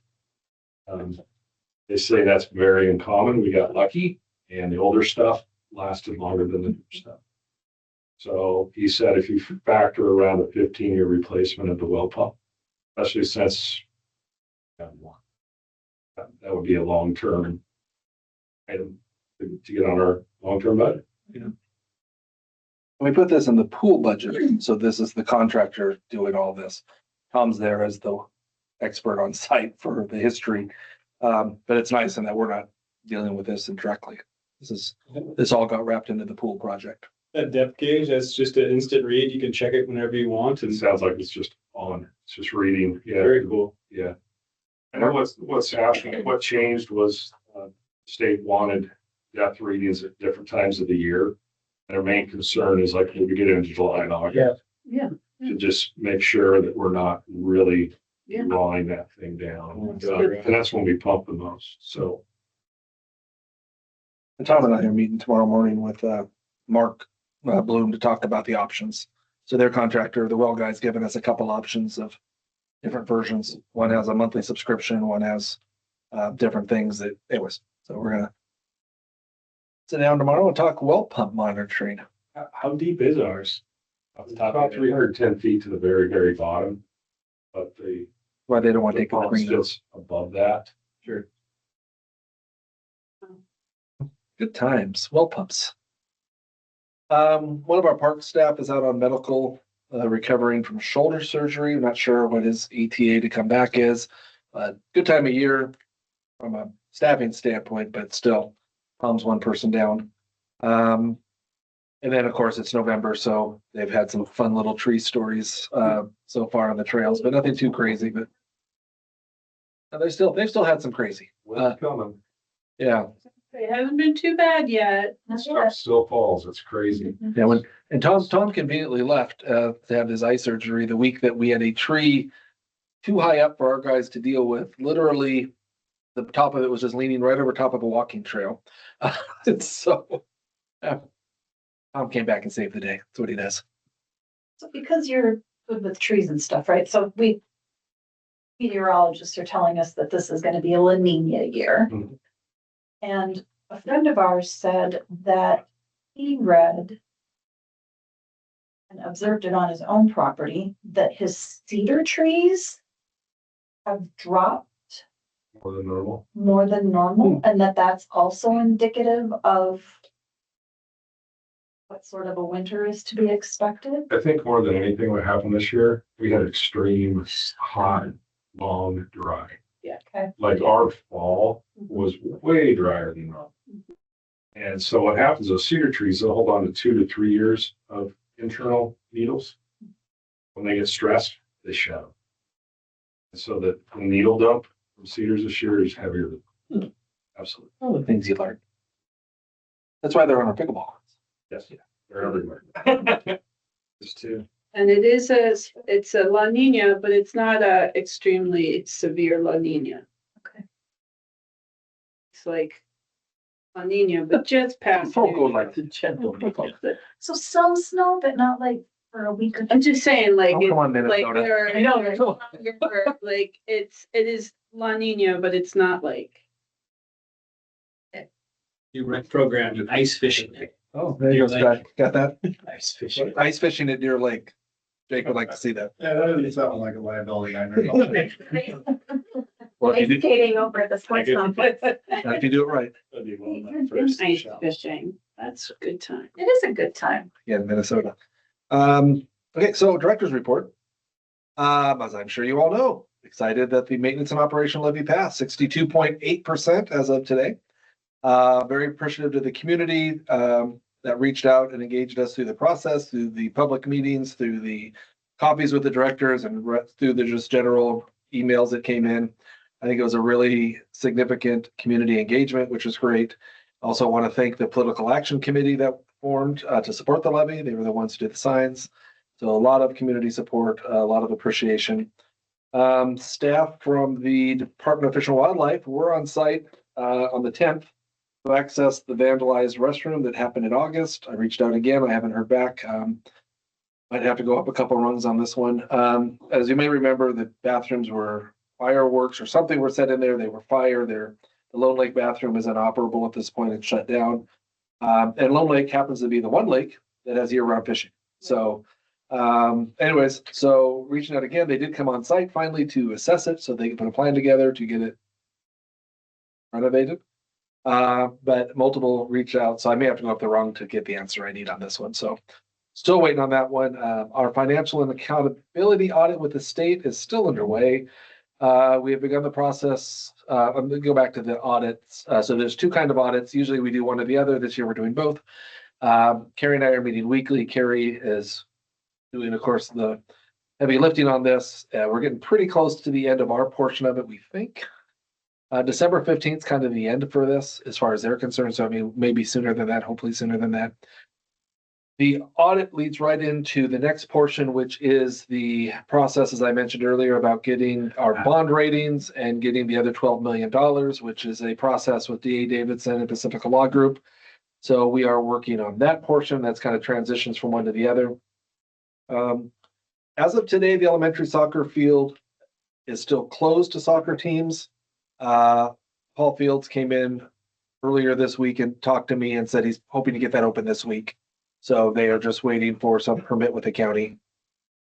They say that's very uncommon. We got lucky, and the older stuff lasted longer than the new stuff. So he said if you factor around a 15-year replacement of the well pump, especially since that would be a long-term item to get on our long-term budget. We put this in the pool budget, so this is the contractor doing all this. Tom's there as the expert on site for the history. But it's nice in that we're not dealing with this directly. This all got wrapped into the pool project. That depth gauge, that's just an instant read. You can check it whenever you want. It And sounds like it's just on. It's just reading. Yeah. very cool. Yeah. And what's happening, what changed was state wanted depth readings at different times of the year. Their main concern is like when we get into July and August. Yeah. To just make sure that we're not really Yeah. drawing that thing down. That's good. And that's when we pump the most. So And Tom and I are meeting tomorrow morning with Mark Bloom to talk about the options. So their contractor, the well guy's given us a couple options of different versions. One has a monthly subscription, one has different things that it was. So we're gonna sit down tomorrow and talk well pump monitoring. How deep is ours? Off the top of about your head? 310 feet to the very, very bottom. But Why they don't want to the take the pump green. sits above that. Sure. Good times, well pumps. One of our park staff is out on medical, recovering from shoulder surgery. I'm not sure what his ETA to come back is. Good time of year from a staffing standpoint, but still, Tom's one person down. And then, of course, it's November, so they've had some fun little tree stories so far on the trails, but nothing too crazy. But they've still had some crazy. Wind's coming. Yeah, It hasn't been too bad yet. Stuff still falls. It's crazy. yeah. And Tom conveniently left to have his eye surgery the week that we had a tree too high up for our guys to deal with. Literally, the top of it was just leaning right over top of a walking trail. So Tom came back and saved the day. That's what he does. So because you're good with trees and stuff, right? So meteorologists are telling us that this is gonna be a La Nina year. Mhm. And a friend of ours said that he read and observed it on his own property, that his cedar trees have dropped More than normal. more than normal, and that's also indicative of what sort of a winter is to be expected. I think more than anything, what happened this year, we had extreme hot, long, dry. Okay. Like our fall was way drier than normal. And so what happens, those cedar trees, they'll hold on to 2 to 3 years of internal needles. When they get stressed, they shed them. And so the needle dump from cedars this year is heavier than absolutely. All the things you learn. That's why they're on our pickleball courts. Yes, they're everywhere. This too. And it's a La Nina, but it's not a extremely severe La Nina. Okay. It's like La Nina, but just past. Don't go neutral. like the gentle. So some snow, but not like for a week or two. I'm just saying, like, Oh, come on, it's, like, Minnesota. there, I know. like, it is La Nina, but it's not like. You were programmed with ice fishing. Oh, there you go, Scott. Got that? Ice fishing. Ice fishing at Deer Lake. Jake would like to see that. Yeah, that doesn't sound like a liability. I know. Well, if you do, Skating over at the sports complex. if you do it right. That'd be one of my first Ice shots. fishing, that's a good time. It is a good time. Yeah, in Minnesota. Okay, so director's report. As I'm sure you all know, excited that the maintenance and operation levy passed 62.8% as of today. Very appreciative to the community that reached out and engaged us through the process, through the public meetings, through the copies with the directors, and through the just general emails that came in. I think it was a really significant community engagement, which was great. Also want to thank the political action committee that formed to support the levy. They were the ones who did the signs. So a lot of community support, a lot of appreciation. Staff from the Department of Fish and Wildlife were on site on the 10th to access the vandalized restroom that happened in August. I reached out again. I haven't heard back. Might have to go up a couple rungs on this one. As you may remember, the bathrooms were fireworks or something were set in there. They were fire. The Lone Lake bathroom is inoperable at this point. It's shut down. And Lone Lake happens to be the one lake that has year-round fishing. So anyways, so reaching out again, they did come on site finally to assess it so they can put a plan together to get it renovated. But multiple reach out, so I may have to go up the rung to get the answer I need on this one. So still waiting on that one. Our financial and accountability audit with the state is still underway. We have begun the process. I'm going to go back to the audits. So there's two kind of audits. Usually we do one or the other. This year we're doing both. Carrie and I are meeting weekly. Carrie is doing, of course, the heavy lifting on this. We're getting pretty close to the end of our portion of it, we think. December 15th is kind of the end for this as far as they're concerned. So I mean, maybe sooner than that, hopefully sooner than that. The audit leads right into the next portion, which is the process, as I mentioned earlier, about getting our bond ratings and getting the other $12 million, which is a process with DA Davidson and Pacifica Law Group. So we are working on that portion. That's kind of transitions from one to the other. As of today, the elementary soccer field is still closed to soccer teams. Paul Fields came in earlier this week and talked to me and said he's hoping to get that open this week. So they are just waiting for some permit with the county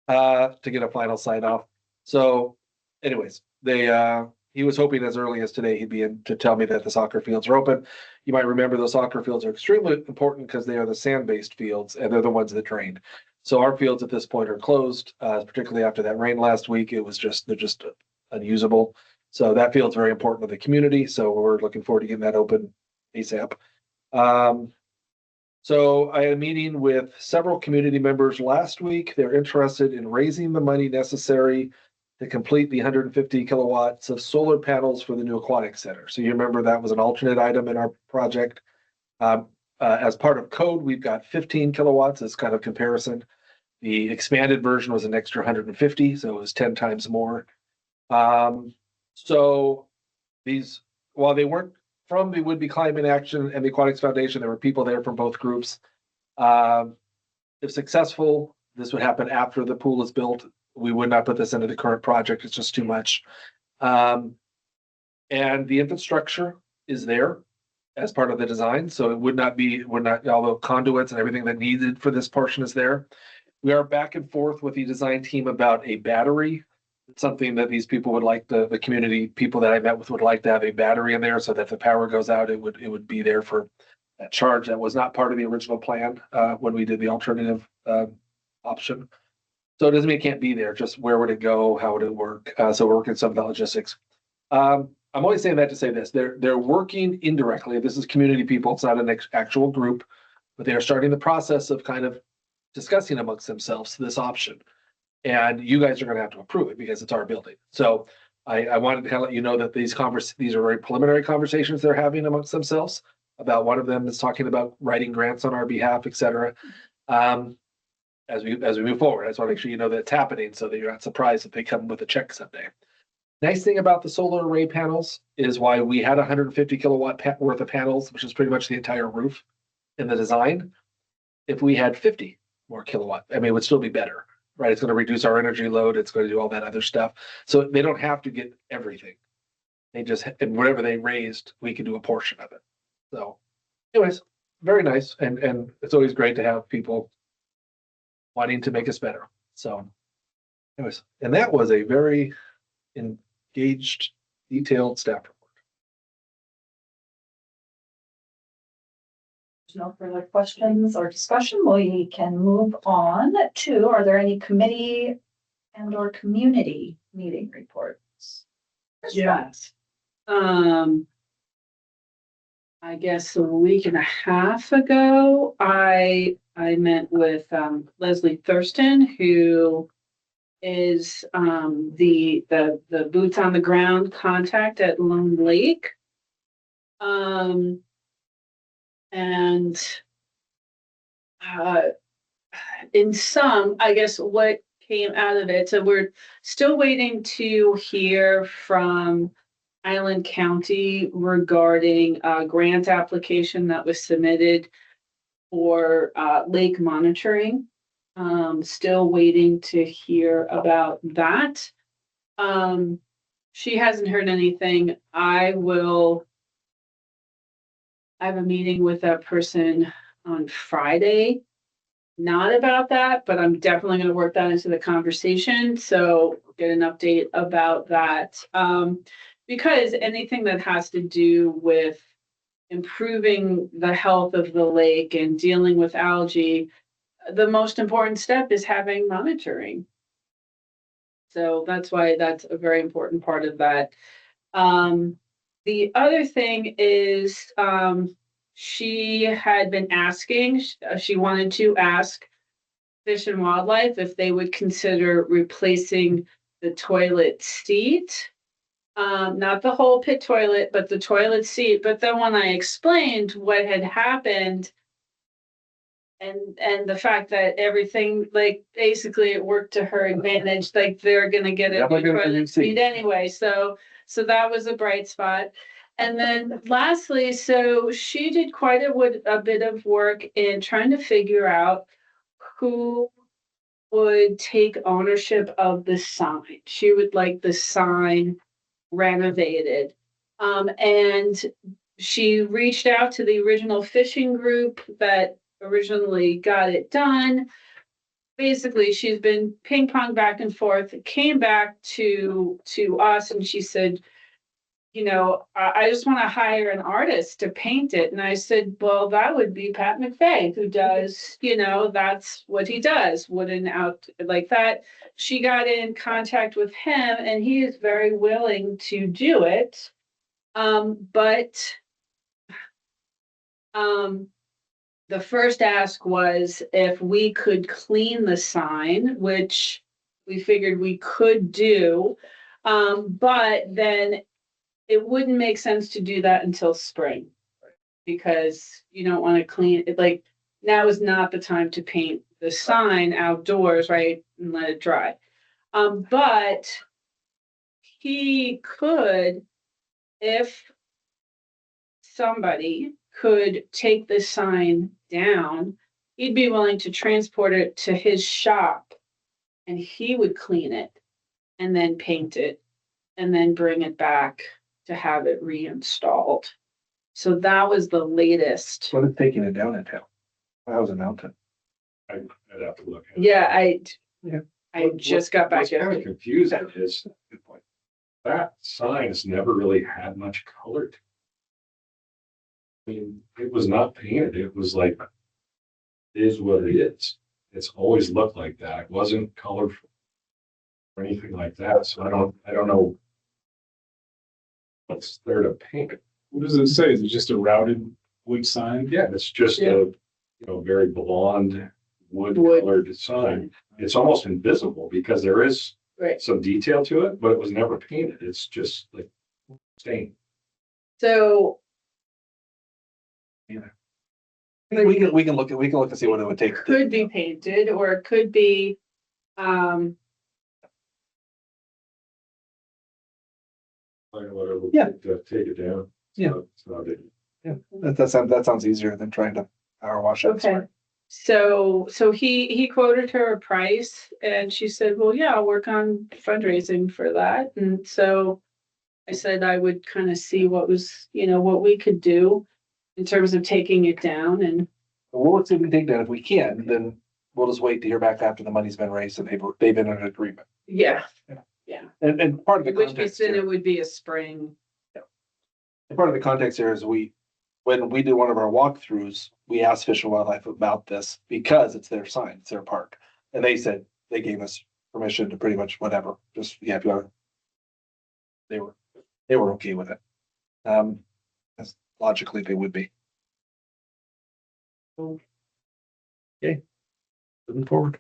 to get a final sign off. So anyways, he was hoping as early as today he'd be in to tell me that the soccer fields are open. You might remember those soccer fields are extremely important because they are the sand-based fields and they're the ones that drain. So our fields at this point are closed, particularly after that rain last week. They're just unusable. So that field's very important to the community. So we're looking forward to getting that open ASAP. So I had a meeting with several community members last week. They're interested in raising the money necessary to complete the 150 kilowatts of solar panels for the new aquatic center. So you remember that was an alternate item in our project. As part of code, we've got 15 kilowatts as kind of comparison. The expanded version was an extra 150, so it was 10 times more. So these, while they weren't from the Would Be Climate Action and the Aquatics Foundation, there were people there from both groups. If successful, this would happen after the pool is built. We would not put this into the current project. It's just too much. And the infrastructure is there as part of the design. So it would not be, although conduits and everything that needed for this portion is there. We are back and forth with the design team about a battery. It's something that these people would like, the community people that I met with would like to have a battery in there so that if the power goes out, it would be there for that charge. That was not part of the original plan when we did the alternative option. So it doesn't mean it can't be there, just where would it go? How would it work? So we're working some of the logistics. I'm only saying that to say this, they're working indirectly. This is community people. It's not an actual group, but they are starting the process of kind of discussing amongst themselves this option. And you guys are going to have to approve it because it's our building. So I wanted to kind of let you know that these are very preliminary conversations they're having amongst themselves about. One of them is talking about writing grants on our behalf, et cetera. as we move forward. I just want to make sure you know that it's happening so that you're not surprised if they come with a check someday. Nice thing about the solar array panels is why we had 150 kilowatt worth of panels, which is pretty much the entire roof in the design. If we had 50 more kilowatt, I mean, it would still be better, right? It's going to reduce our energy load. It's going to do all that other stuff. So they don't have to get everything. They just, and whatever they raised, we can do a portion of it. So anyways, very nice. And it's always great to have people wanting to make us better. So anyways, and that was a very engaged, detailed staff report. There's no further questions or discussion. We can move on to, are there any committee and or community meeting reports? Yes. I guess a week and a half ago, I met with Leslie Thurston, who is the boots on the ground contact at Lone Lake. And in some, I guess what came out of it, so we're still waiting to hear from Island County regarding a grant application that was submitted for lake monitoring. Still waiting to hear about that. She hasn't heard anything. I have a meeting with that person on Friday. Not about that, but I'm definitely going to work that into the conversation. So get an update about that. Because anything that has to do with improving the health of the lake and dealing with algae, the most important step is having monitoring. So that's why that's a very important part of that. The other thing is she had been asking, she wanted to ask Fish and Wildlife if they would consider replacing the toilet seat. Not the whole pit toilet, but the toilet seat. But then when I explained what had happened and the fact that everything, like, basically it worked to her advantage, like they're gonna get a new toilet seat anyway. So that was a bright spot. And then lastly, so she did quite a bit of work in trying to figure out who would take ownership of the sign. She would like the sign renovated. And she reached out to the original fishing group that originally got it done. Basically, she's been ping pong back and forth, came back to us, and she said, I just want to hire an artist to paint it. And I said, well, that would be Pat McVeigh, who does, that's what he does, wooden out like that. She got in contact with him and he is very willing to do it. But the first ask was if we could clean the sign, which we figured we could do. But then it wouldn't make sense to do that until spring because you don't want to clean it. Like, now is not the time to paint the sign outdoors, right? And let it dry. But he could, if somebody could take the sign down, he'd be willing to transport it to his shop and he would clean it and then paint it and then bring it back to have it reinstalled. So that was the latest. What is taking it down in town? That was a mountain. I'd have to look at it. Yeah, I just got back. What's kind of confusing is, good point, that sign has never really had much color to it. I mean, it was not painted. It was like, it is what it is. It's always looked like that. It wasn't colorful or anything like that. So I don't know what's there to paint. What does it say? Is it just a routed wood sign? Yeah, it's just a very blonde wood colored sign. It's almost invisible because there is some detail to it, but it was never painted. It's just like stained. So We can look and see what it would take. could be painted, or it could be, Like whatever, Yeah. to take it down. Yeah. It's not big. Yeah, that sounds easier than trying to power wash it. okay. So he quoted her a price and she said, well, yeah, I'll work on fundraising for that. And so I said I would kind of see what was, what we could do in terms of taking it down, and Well, let's see if we take that. If we can, then we'll just wait to hear back after the money's been raised and they've been in an agreement. yeah. And part of the Which context then here, it would be a spring. and part of the context here is when we did one of our walkthroughs, we asked Fish and Wildlife about this because it's their sign, it's their park. And they said, they gave us permission to pretty much whatever, just, yeah, if you want. They were okay with it. As logically they would be. Okay, moving forward.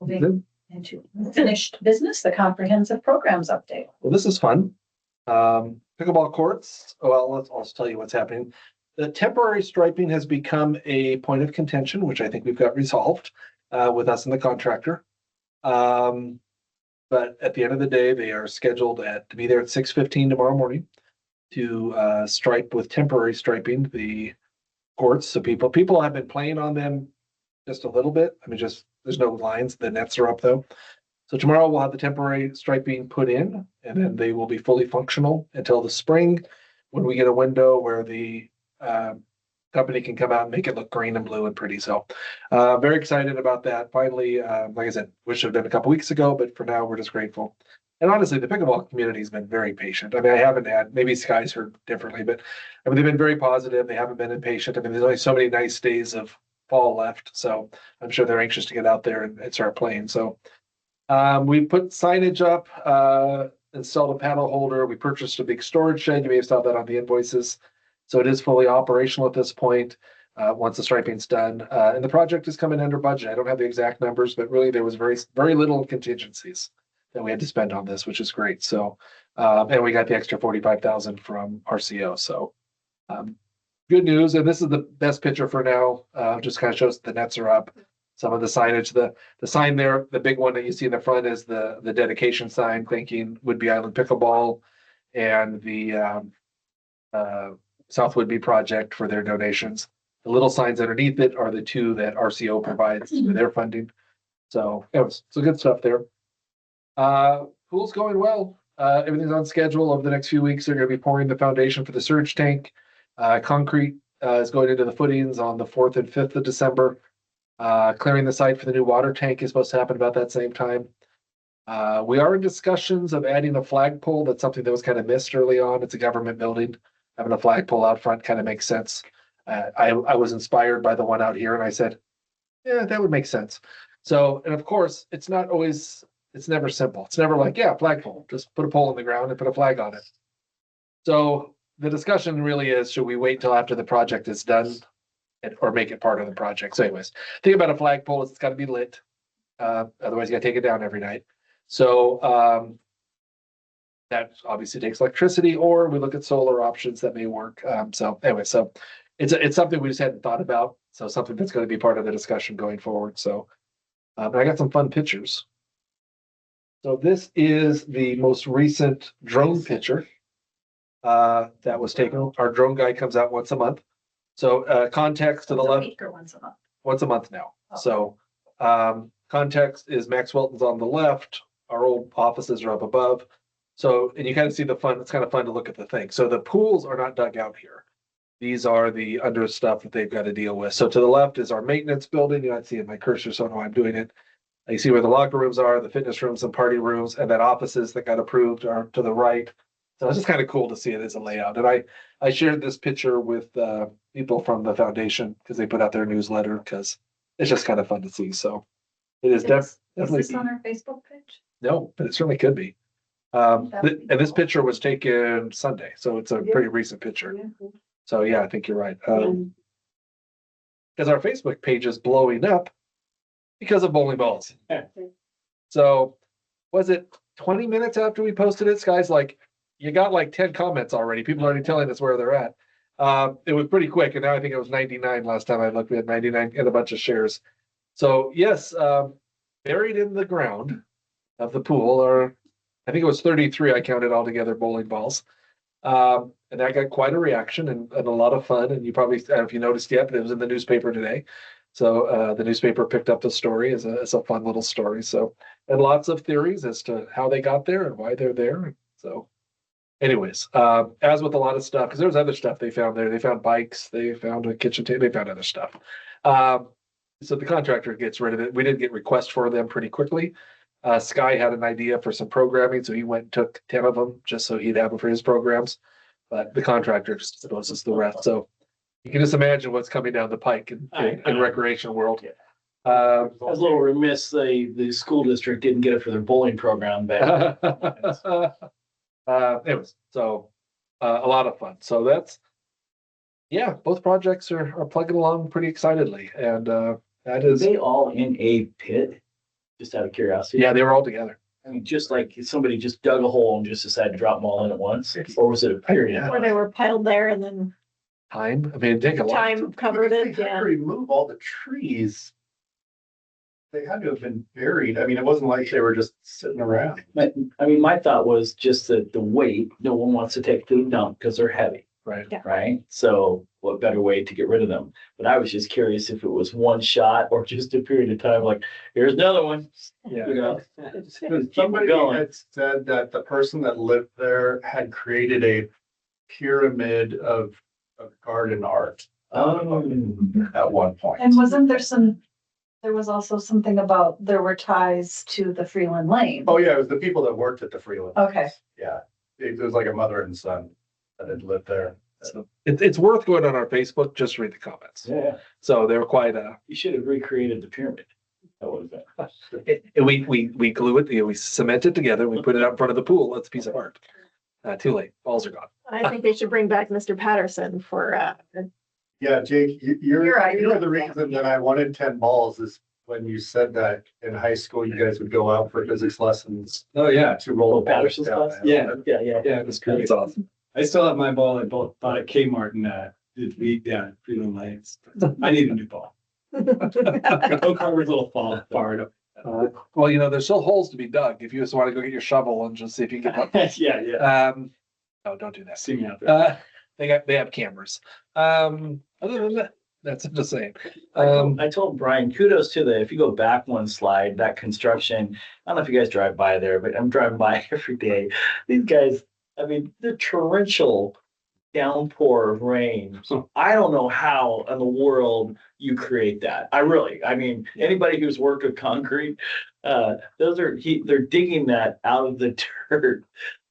Moving into finished business, the comprehensive programs update. Well, this is fun. Pickleball courts, well, I'll tell you what's happening. The temporary striping has become a point of contention, which I think we've got resolved with us and the contractor. But at the end of the day, they are scheduled to be there at 6:15 tomorrow morning to stripe with temporary striping the courts. So people have been playing on them just a little bit. I mean, there's no lines. The nets are up though. So tomorrow we'll have the temporary striping put in, and then they will be fully functional until the spring, when we get a window where the company can come out and make it look green and blue and pretty. So very excited about that. Finally, like I said, wish it had done a couple weeks ago, but for now we're just grateful. And honestly, the pickleball community has been very patient. I mean, I haven't had, maybe Sky's heard differently, but I mean, they've been very positive. They haven't been impatient. I mean, there's only so many nice days of fall left. So I'm sure they're anxious to get out there and start playing. So we put signage up, installed a paddle holder. We purchased a big storage shed. You may have saw that on the invoices. So it is fully operational at this point, once the striping's done. And the project is coming under budget. I don't have the exact numbers, but really there was very, very little contingencies that we had to spend on this, which is great. So, and we got the extra 45,000 from RCO. So, good news. And this is the best picture for now. Just kind of shows the nets are up. Some of the signage, the sign there, the big one that you see in the front is the dedication sign thanking Woodby Island Pickleball and the South Woodby project for their donations. The little signs underneath it are the two that RCO provides for their funding. So it was some good stuff there. Pool's going well. Everything's on schedule. Over the next few weeks, they're going to be pouring the foundation for the surge tank. Concrete is going into the footings on the 4th and 5th of December. Clearing the site for the new water tank is supposed to happen about that same time. We are in discussions of adding a flagpole. That's something that was kind of missed early on. It's a government building. Having a flagpole out front kind of makes sense. I was inspired by the one out here and I said, yeah, that would make sense. So, and of course, it's never simple. It's never like, yeah, flagpole, just put a pole in the ground and put a flag on it. So the discussion really is, should we wait till after the project is done or make it part of the project? So anyways, think about a flagpole, it's got to be lit. Otherwise you got to take it down every night. So that obviously takes electricity, or we look at solar options that may work. So anyway, so it's something we just hadn't thought about. So something that's going to be part of the discussion going forward. So I got some fun pictures. So this is the most recent drone picture that was taken. Our drone guy comes out once a month. So context to the left. Week or once a month. Once a month now. Oh. So context is Max Welton's on the left. Our old offices are up above. So, and you kind of see the fun, it's kind of fun to look at the thing. So the pools are not dug out here. These are the under stuff that they've got to deal with. So to the left is our maintenance building. You're not seeing my cursor, so I know I'm doing it. You see where the locker rooms are, the fitness rooms and party rooms, and then offices that got approved are to the right. So it's just kind of cool to see it as a layout. And I shared this picture with people from the foundation because they put out their newsletter, because it's just kind of fun to see. So it is Is definitely. this on our Facebook page? No, but it certainly could be. And this picture was taken Sunday, so it's a pretty recent picture. So yeah, I think you're right. Because our Facebook page is blowing up because of bowling balls. So was it 20 minutes after we posted it? Sky's like, you got like 10 comments already. People are already telling us where they're at. It was pretty quick, and now I think it was 99 last time I looked. We had 99 and a bunch of shares. So yes, buried in the ground of the pool are, I think it was 33 I counted altogether bowling balls. And that got quite a reaction and a lot of fun. And you probably, I don't know if you noticed yet, but it was in the newspaper today. So the newspaper picked up the story as a fun little story. So, and lots of theories as to how they got there and why they're there. So anyways, as with a lot of stuff, because there was other stuff they found there. They found bikes, they found a kitchen table, they found other stuff. So the contractor gets rid of it. We did get requests for them pretty quickly. Sky had an idea for some programming, so he went and took 10 of them just so he'd have them for his programs. But the contractor just supposes the rest. So you can just imagine what's coming down the pike in recreation world. I was a little remiss, the school district didn't get it for their bowling program back. Anyways, so a lot of fun. So that's, yeah, both projects are plugging along pretty excitedly. And that Are is, they all in a pit? Just out of curiosity. yeah, they were all together. I mean, just like somebody just dug a hole and just decided to drop them all in at once, or was it a period? Yeah. Or they were piled there and then Time, I mean, it'd take a lot. time covered They it, had yeah. to remove all the trees. They had to have been buried. I mean, it wasn't like they were just sitting around. I mean, my thought was just that the weight, no one wants to take to the dump because they're heavy, Right. Yeah. right? So what better way to get rid of them? But I was just curious if it was one shot or just a period of time, like, here's another one. Yeah. You know, Because keep somebody going. had said that the person that lived there had created a pyramid of garden art at one point. And wasn't there was also something about there were ties to the Freeland Lane. Oh, yeah, it was the people that worked at the Freeland. Okay. Yeah, it was like a mother and son that had lived there. So it's worth going on our Facebook, just read the comments. Yeah, So they were quite you should have recreated the pyramid. That would have been. we glue it, we cement it together, we put it out in front of the pool, it's a piece of art. Too late, balls are gone. I think they should bring back Mr. Patterson for, Yeah, Jake, You're right. you're the reason that I wanted 10 balls is when you said that in high school, you guys would go out for physics lessons Oh, yeah. to roll Oh, the balls Patterson's down. class? Yeah. Yeah. Yeah, it was great. It's awesome. I still have my ball I bought at Kmart and did beat down Freeland Lights. I need a new ball. Go Carver's little far up. Well, there's still holes to be dug, if you just want to go get your shovel and just see if you can get Yeah, yeah. up. No, don't do that. See me out there. They have cameras. Other than that, that's just saying. I told Brian, kudos to if you go back one slide, that construction, I don't know if you guys drive by there, but I'm driving by every day. These guys, I mean, the torrential downpour of rain. I don't know how in the world you create that. I mean, anybody who's worked with concrete, they're digging that out of the dirt.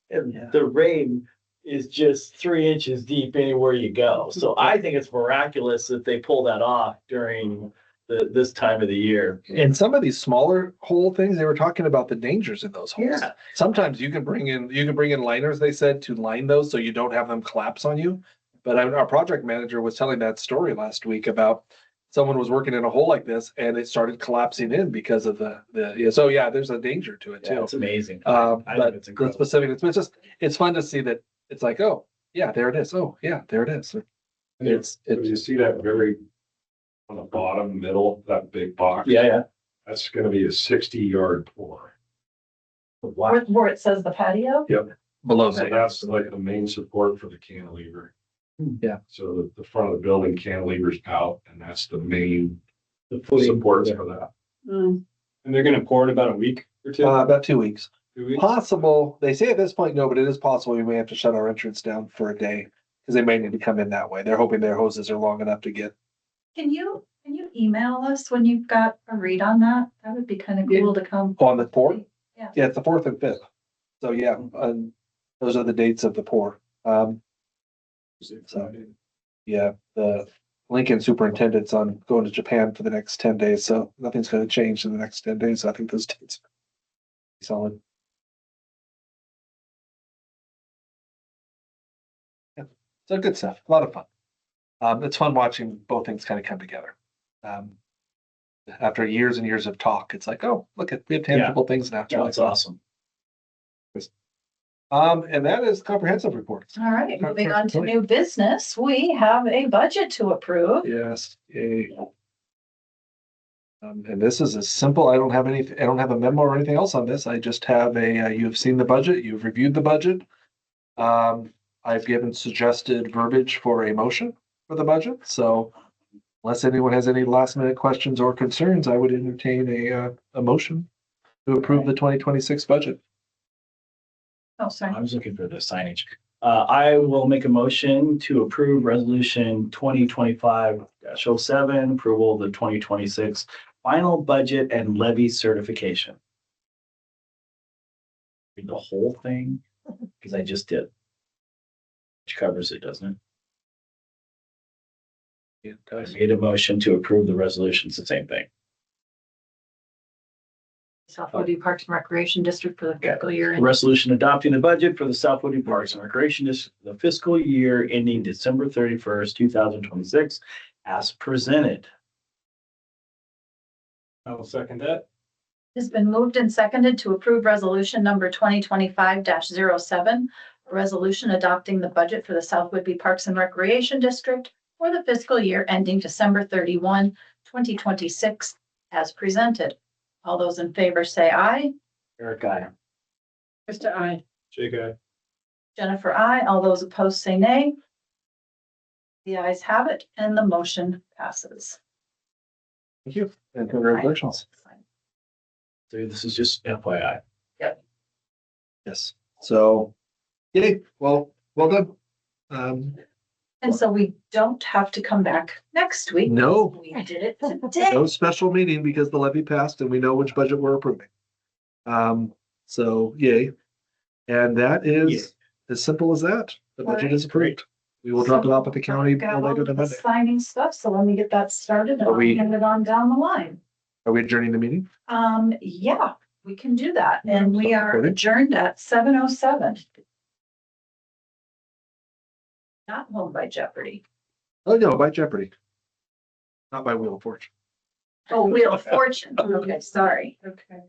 And the rain is just 3 inches deep anywhere you go. So I think it's miraculous that they pull that off during this time of the year. And some of these smaller hole things, they were talking about the dangers in those holes. Yeah. Sometimes you can bring in liners, they said, to line those so you don't have them collapse on you. But our project manager was telling that story last week about someone was working in a hole like this and it started collapsing in because of so yeah, there's a danger to it Yeah, too. it's amazing. But it's the incredible. specific, it's fun to see that it's like, oh yeah, there it is. Oh yeah, there it is. It's You see that very, on the bottom, middle, that big box? Yeah. That's gonna be a 60-yard pour. Wow. Where it says the patio? below So that's like the main support for the cantilever. Yeah. So the front of the building cantilever's out, and that's the main The footing. supports for that. mm, And they're gonna pour in about a week or two? about 2 weeks. 2 weeks? Possible. They say at this point, no, but it is possible we may have to shut our entrance down for a day because they may need to come in that way. They're hoping their hoses are long enough to get. Can you email us when you've got a read on that? That would be kind of cool to come. On the 4th? Yeah. Yeah, it's the 4th and 5th. So yeah, those are the dates of the pour. So yeah, the Lincoln superintendent's on going to Japan for the next 10 days, so nothing's going to change in the next 10 days. So I think those dates are solid. Yeah, so good stuff. A lot of fun. It's fun watching both things kind of come together. After years and years of talk, it's like, oh, look at we have tangible things now. Yeah, it's awesome. And that is comprehensive reports. All right, moving on to new business, we have a budget to approve. Yes, yay. And this is as simple. I don't have a memo or anything else on this. I just have you've seen the budget, you've reviewed the budget. I've given suggested verbiage for a motion for the budget, so unless anyone has any last minute questions or concerns, I would entertain a motion to approve the 2026 budget. Oh, sorry. I was looking for the signage. I will make a motion to approve resolution 2025-07, approval of the 2026 final budget and levy certification. Read the whole thing, because I just did. Which covers it, doesn't it? I made a motion to approve the resolution. It's the same thing. South Woodby Parks and Recreation District for the fiscal year. Resolution adopting the budget for the South Woodby Parks and Recreation District, the fiscal year ending December 31st, 2026, as presented. I will second that. It's been moved and seconded to approve resolution number 2025-07, a resolution adopting the budget for the South Woodby Parks and Recreation District for the fiscal year ending December 31, 2026, as presented. All those in favor say aye. Eric, I. Krista, I. Jake, aye. Jennifer, aye. All those opposed say nay. The ayes have it and the motion passes. Thank you, and congratulations. So this is just FYI. Yes, so, yay, well done. And so we don't have to come back next week. No. We did it today. No special meeting because the levy passed and we know which budget we're approving. So yay. And that is as simple as that. The budget is approved. We will drop it off at the county Got no all later of than the Monday. signing stuff, so let me get that started and Are I'll we- hand it on down the line. Are we adjourning the meeting? Yeah, we can do that. And we are Okay. adjourned at 7:07. Not home by Jeopardy. Oh, no, by Jeopardy. Not by Wheel of Fortune. Oh, Wheel of Fortune. Okay, sorry. Okay.